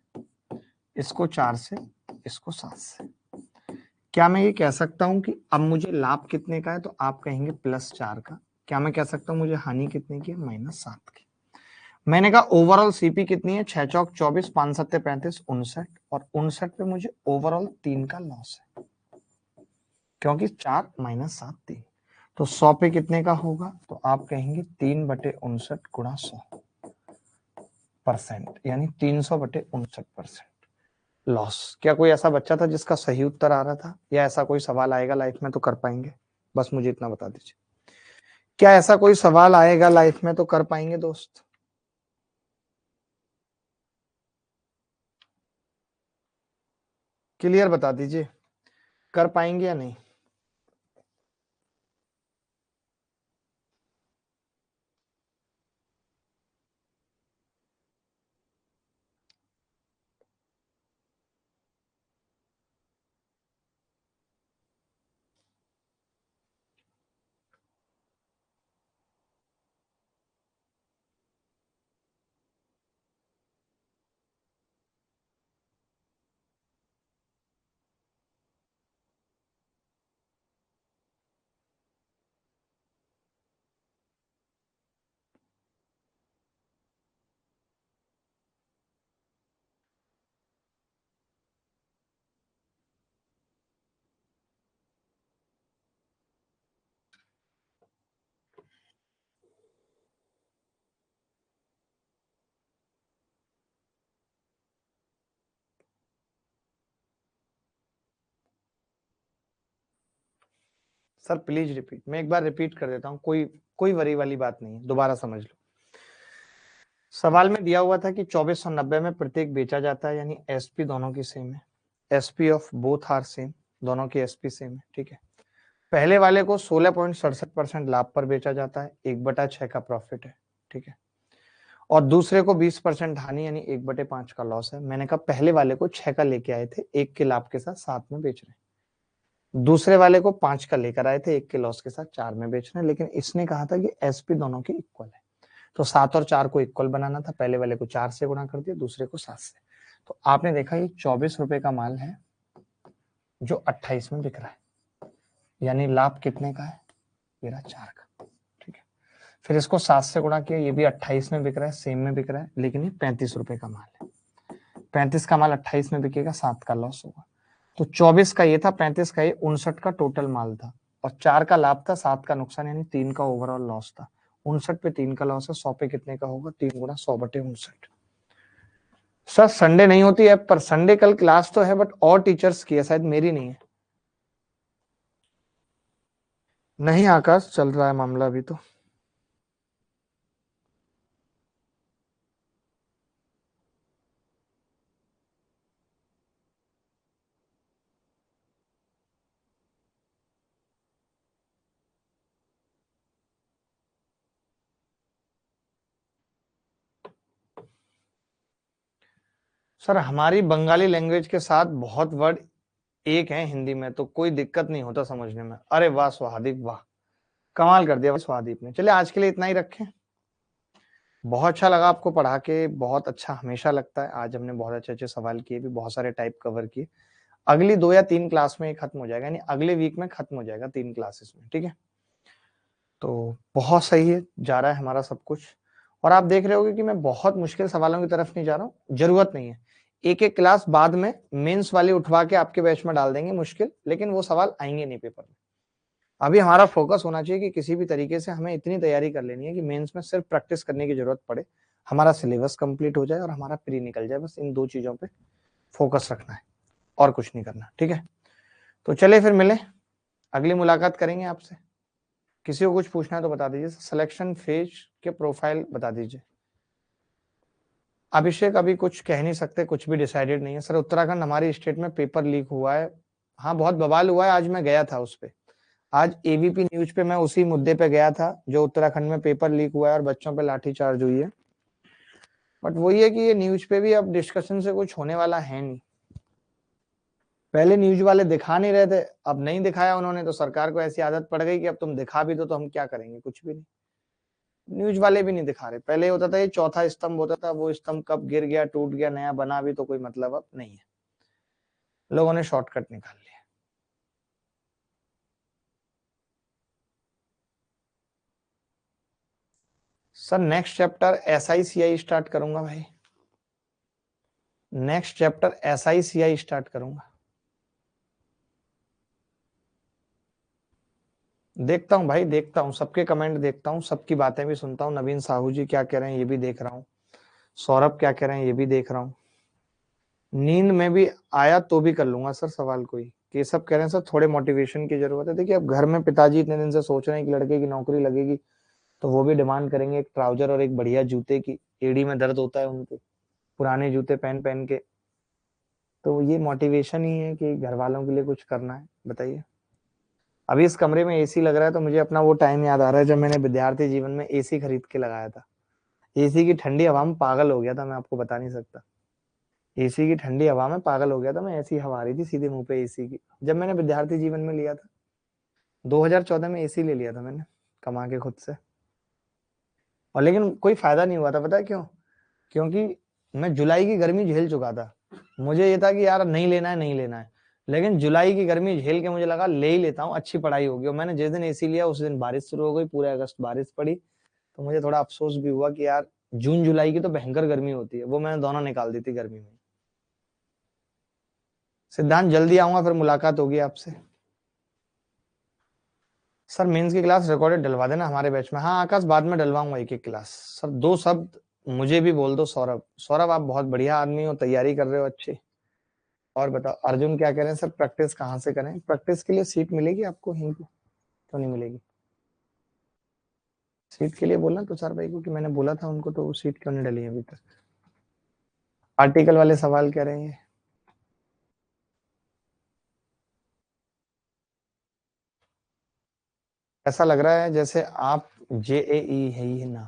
इसको 4 से, इसको 7 से। क्या मैं ये कह सकता हूं कि अब मुझे लाभ कितने का है? तो आप कहेंगे +4 का। क्या मैं कह सकता हूं मुझे हानि कितने की है? -7 की। मैंने कहा ओवरऑल सीपी कितनी है? 6 चौक 24, 5 सत्ते 35, 59, और 59 पे मुझे ओवरऑल 3 का लॉस है, क्योंकि 4 -7 3। तो 100 पे कितने का होगा? तो आप कहेंगे 3/59 गुणा 100%, यानी 300/59% लॉस। क्या कोई ऐसा बच्चा था जिसका सही उत्तर आ रहा था, या ऐसा कोई सवाल आएगा लाइफ में तो कर पाएंगे? बस मुझे इतना बता दीजिए, क्या ऐसा कोई सवाल आएगा लाइफ में तो कर पाएंगे दोस्त? क्लियर बता दीजिए, कर पाएंगे या नहीं? सर प्लीज रिपीट, मैं एक बार रिपीट कर देता हूँ, कोई वरी वाली बात नहीं है, दोबारा समझ लो। सवाल में दिया हुआ था कि 2490 में प्रत्येक बेचा जाता है, यानी एसपी दोनों की सेम है, SP of both are same, दोनों की एसपी सेम है, ठीक है। पहले वाले को 16.67% लाभ पर बेचा जाता है, 1/6 का प्रॉफिट है, ठीक है। और दूसरे को 20% हानि यानी 1/5 का लॉस है। मैंने कहा पहले वाले को 6 का लेके आए थे, 1 के लाभ के साथ 7 में बेच रहे हैं। दूसरे वाले को 5 का लेकर आए थे, 1 के लॉस के साथ 4 में बेच रहे हैं, लेकिन इसने कहा था कि एसपी दोनों की इक्वल है, तो 7 और 4 को इक्वल बनाना था। पहले वाले को 4 से गुणा कर दिया, दूसरे को 7 से। तो आपने देखा ये 24 रुपए का माल है जो 28 में बिक रहा है, यानी लाभ कितने का है, मेरा 4 का, ठीक है। फिर इसको 7 से गुणा किया, ये भी 28 में बिक रहा है, सेम में बिक रहा है, लेकिन ये 35 रुपए का माल है। 35 का माल 28 में बिकेगा, 7 का लॉस होगा। तो 24 का ये था, 35 का ये, 59 का टोटल माल था, और 4 का लाभ था, 7 का नुकसान, यानी 3 का ओवरऑल लॉस था। 59 पे 3 का लॉस है, 100 पे कितने का होगा, 3 गुणा 100/59। सर संडे नहीं होती है, पर संडे कल क्लास तो है, बट और टीचर्स की है, शायद मेरी नहीं है। नहीं आकाश, चल रहा है मामला अभी तो। सर हमारी बंगाली लैंग्वेज के साथ बहुत वर्ड एक है हिंदी में, तो कोई दिक्कत नहीं होता समझने में। अरे वाह स्वादीप, वाह कमाल कर दिया स्वादीप ने। चलिए आज के लिए इतना ही रखें। बहुत अच्छा लगा आपको पढ़ा के, बहुत अच्छा हमेशा लगता है। आज हमने बहुत अच्छे अच्छे सवाल किए भी, बहुत सारे टाइप कवर किए। अगली 2 या 3 क्लास में ये खत्म हो जाएगा, यानी अगले वीक में खत्म हो जाएगा 3 क्लासेस में, ठीक है। तो बहुत सही है, जा रहा है हमारा सब कुछ। और आप देख रहे होगे कि मैं बहुत मुश्किल सवालों की तरफ नहीं जा रहा हूँ, जरूरत नहीं है। एक एक क्लास बाद में मेंस वाली उठवा के आपके बैच में डाल देंगे मुश्किल, लेकिन वो सवाल आएंगे नहीं पेपर में। अभी हमारा फोकस होना चाहिए कि किसी भी तरीके से हमें इतनी तैयारी कर लेनी है कि मेंस में सिर्फ प्रैक्टिस करने की जरूरत पड़े, हमारा सिलेबस कंप्लीट हो जाए और हमारा प्री निकल जाए। बस इन 2 चीजों पे फोकस रखना है और कुछ नहीं करना, ठीक है। तो चले फिर मिले, अगली मुलाकात करेंगे आपसे। किसी को कुछ पूछना है तो बता दीजिए। सिलेक्शन फेज के प्रोफाइल बता दीजिए। अभिषेक अभी कुछ कह नहीं सकते, कुछ भी डिसाइडेड नहीं है सर। उत्तराखंड हमारी स्टेट में पेपर लीक हुआ है, हाँ बहुत बवाल हुआ है। आज मैं गया था उस पे, आज एबीपी न्यूज पे मैं उसी मुद्दे पे गया था, जो उत्तराखंड में पेपर लीक हुआ है और बच्चों पे लाठीचार्ज हुई है। बट वही है कि ये न्यूज पे भी अब डिस्कशन से कुछ होने वाला है नहीं। पहले न्यूज वाले दिखा नहीं रहे थे, अब नहीं दिखाया उन्होंने, तो सरकार को ऐसी आदत पड़ गई कि अब तुम दिखा भी दो तो हम क्या करेंगे, कुछ भी नहीं। न्यूज वाले भी नहीं दिखा रहे। पहले होता था ये चौथा स्तंभ होता था, वो स्तंभ कब गिर गया, टूट गया, नया बना भी तो कोई मतलब अब नहीं है। लोगों ने शॉर्टकट निकाल लिया। Sir next chapter SICI start करूंगा भाई, नेक्स्ट चैप्टर SICI स्टार्ट करूंगा। देखता हूँ भाई, देखता हूँ सबके कमेंट, देखता हूँ सबकी बातें भी सुनता हूँ। नवीन साहू जी क्या कह रहे हैं ये भी देख रहा हूँ, सौरभ क्या कह रहे हैं ये भी देख रहा हूँ। नींद में भी आया तो भी कर लूंगा सर सवाल कोई। केशव कह रहे हैं सर थोड़े मोटिवेशन की जरूरत है। देखिए अब घर में पिताजी इतने दिन से सोच रहे हैं कि लड़के की नौकरी लगेगी, तो वो भी डिमांड करेंगे एक ट्राउजर और एक बढ़िया जूते की। एड़ी में दर्द होता है उनको पुराने जूते पहन पहन के। तो ये मोटिवेशन ही है कि घर वालों के लिए कुछ करना है। बताइए, अभी इस कमरे में एसी लग रहा है तो मुझे अपना वो टाइम याद आ रहा है जब मैंने विद्यार्थी जीवन में एसी खरीद के लगाया था। एसी की ठंडी हवा में पागल हो गया था, मैं आपको बता नहीं सकता। एसी की ठंडी हवा में पागल हो गया था मैं, ऐसी हवा आ रही थी सीधे मुंह पे एसी की, जब मैंने विद्यार्थी जीवन में लिया था। 2014 में एसी ले लिया था मैंने, कमा के खुद से। और लेकिन कोई फायदा नहीं हुआ था, पता है क्यों? क्योंकि मैं जुलाई की गर्मी झेल चुका था। मुझे ये था कि यार नहीं लेना है, नहीं लेना है। लेकिन जुलाई की गर्मी झेल के मुझे लगा ले ही लेता हूँ, अच्छी पढ़ाई होगी। और मैंने जिस दिन एसी लिया उस दिन बारिश शुरू हो गई, पूरे अगस्त बारिश पड़ी। तो मुझे थोड़ा अफसोस भी हुआ कि यार जून जुलाई की तो भयंकर गर्मी होती है, वो मैंने दोनों निकाल दी थी गर्मी में। सिद्धांत जल्दी आऊंगा, फिर मुलाकात होगी आपसे। सर मेंस की क्लास रिकॉर्डेड डलवा देना हमारे बैच में। हाँ आकाश बाद में डलवाऊंगा एक एक क्लास। सर 2 शब्द मुझे भी बोल दो। सौरभ, सौरभ आप बहुत बढ़िया आदमी हो, तैयारी कर रहे हो अच्छी। और बताओ अर्जुन क्या कह रहे हैं सर, प्रैक्टिस कहाँ से करें? प्रैक्टिस के लिए सीट मिलेगी आपको यहीं पे। क्यों नहीं मिलेगी? सीट के लिए बोलना तुषार भाई को कि मैंने बोला था उनको, तो वो सीट क्यों नहीं डली अभी तक? आर्टिकल वाले सवाल कह रहे हैं। ऐसा लग रहा है जैसे आप JEE है ही ना।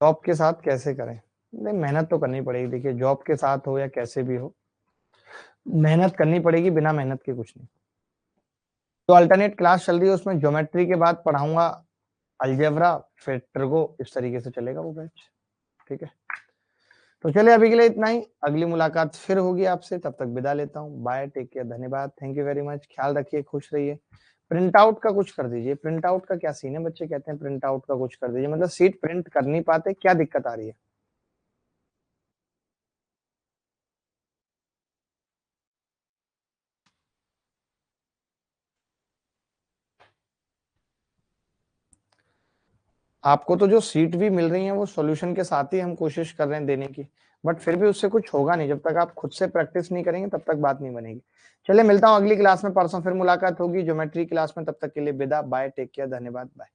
जॉब के साथ कैसे करें? नहीं, मेहनत तो करनी पड़ेगी। देखिए, जॉब के साथ हो या कैसे भी हो, मेहनत करनी पड़ेगी, बिना मेहनत के कुछ नहीं। तो अल्टरनेट क्लास चल रही है, उसमें ज्योमेट्री के बाद पढ़ाऊंगा अलजेब्रा, फिर ट्रिगो, इस तरीके से चलेगा वो बैच। ठीक है, तो चलिए अभी के लिए इतना ही। अगली मुलाकात फिर होगी आपसे, तब तक विदा लेता हूँ। बाय, टेक केयर, धन्यवाद, थैंक यू वेरी मच, ख्याल रखिए, खुश रहिए। प्रिंट आउट का कुछ कर दीजिए। प्रिंट आउट का क्या सीन है? बच्चे कहते हैं प्रिंट आउट का कुछ कर दीजिए, मतलब सीट प्रिंट कर नहीं पाते, क्या दिक्कत आ रही है? आपको तो जो सीट भी मिल रही है वो सॉल्यूशन के साथ ही हम कोशिश कर रहे हैं देने की, बट फिर भी उससे कुछ होगा नहीं। जब तक आप खुद से प्रैक्टिस नहीं करेंगे तब तक बात नहीं बनेगी। चलिए, मिलता हूँ अगली क्लास में, परसों फिर मुलाकात होगी ज्योमेट्री क्लास में। तब तक के लिए विदा, बाय, टेक केयर, धन्यवाद, बाय।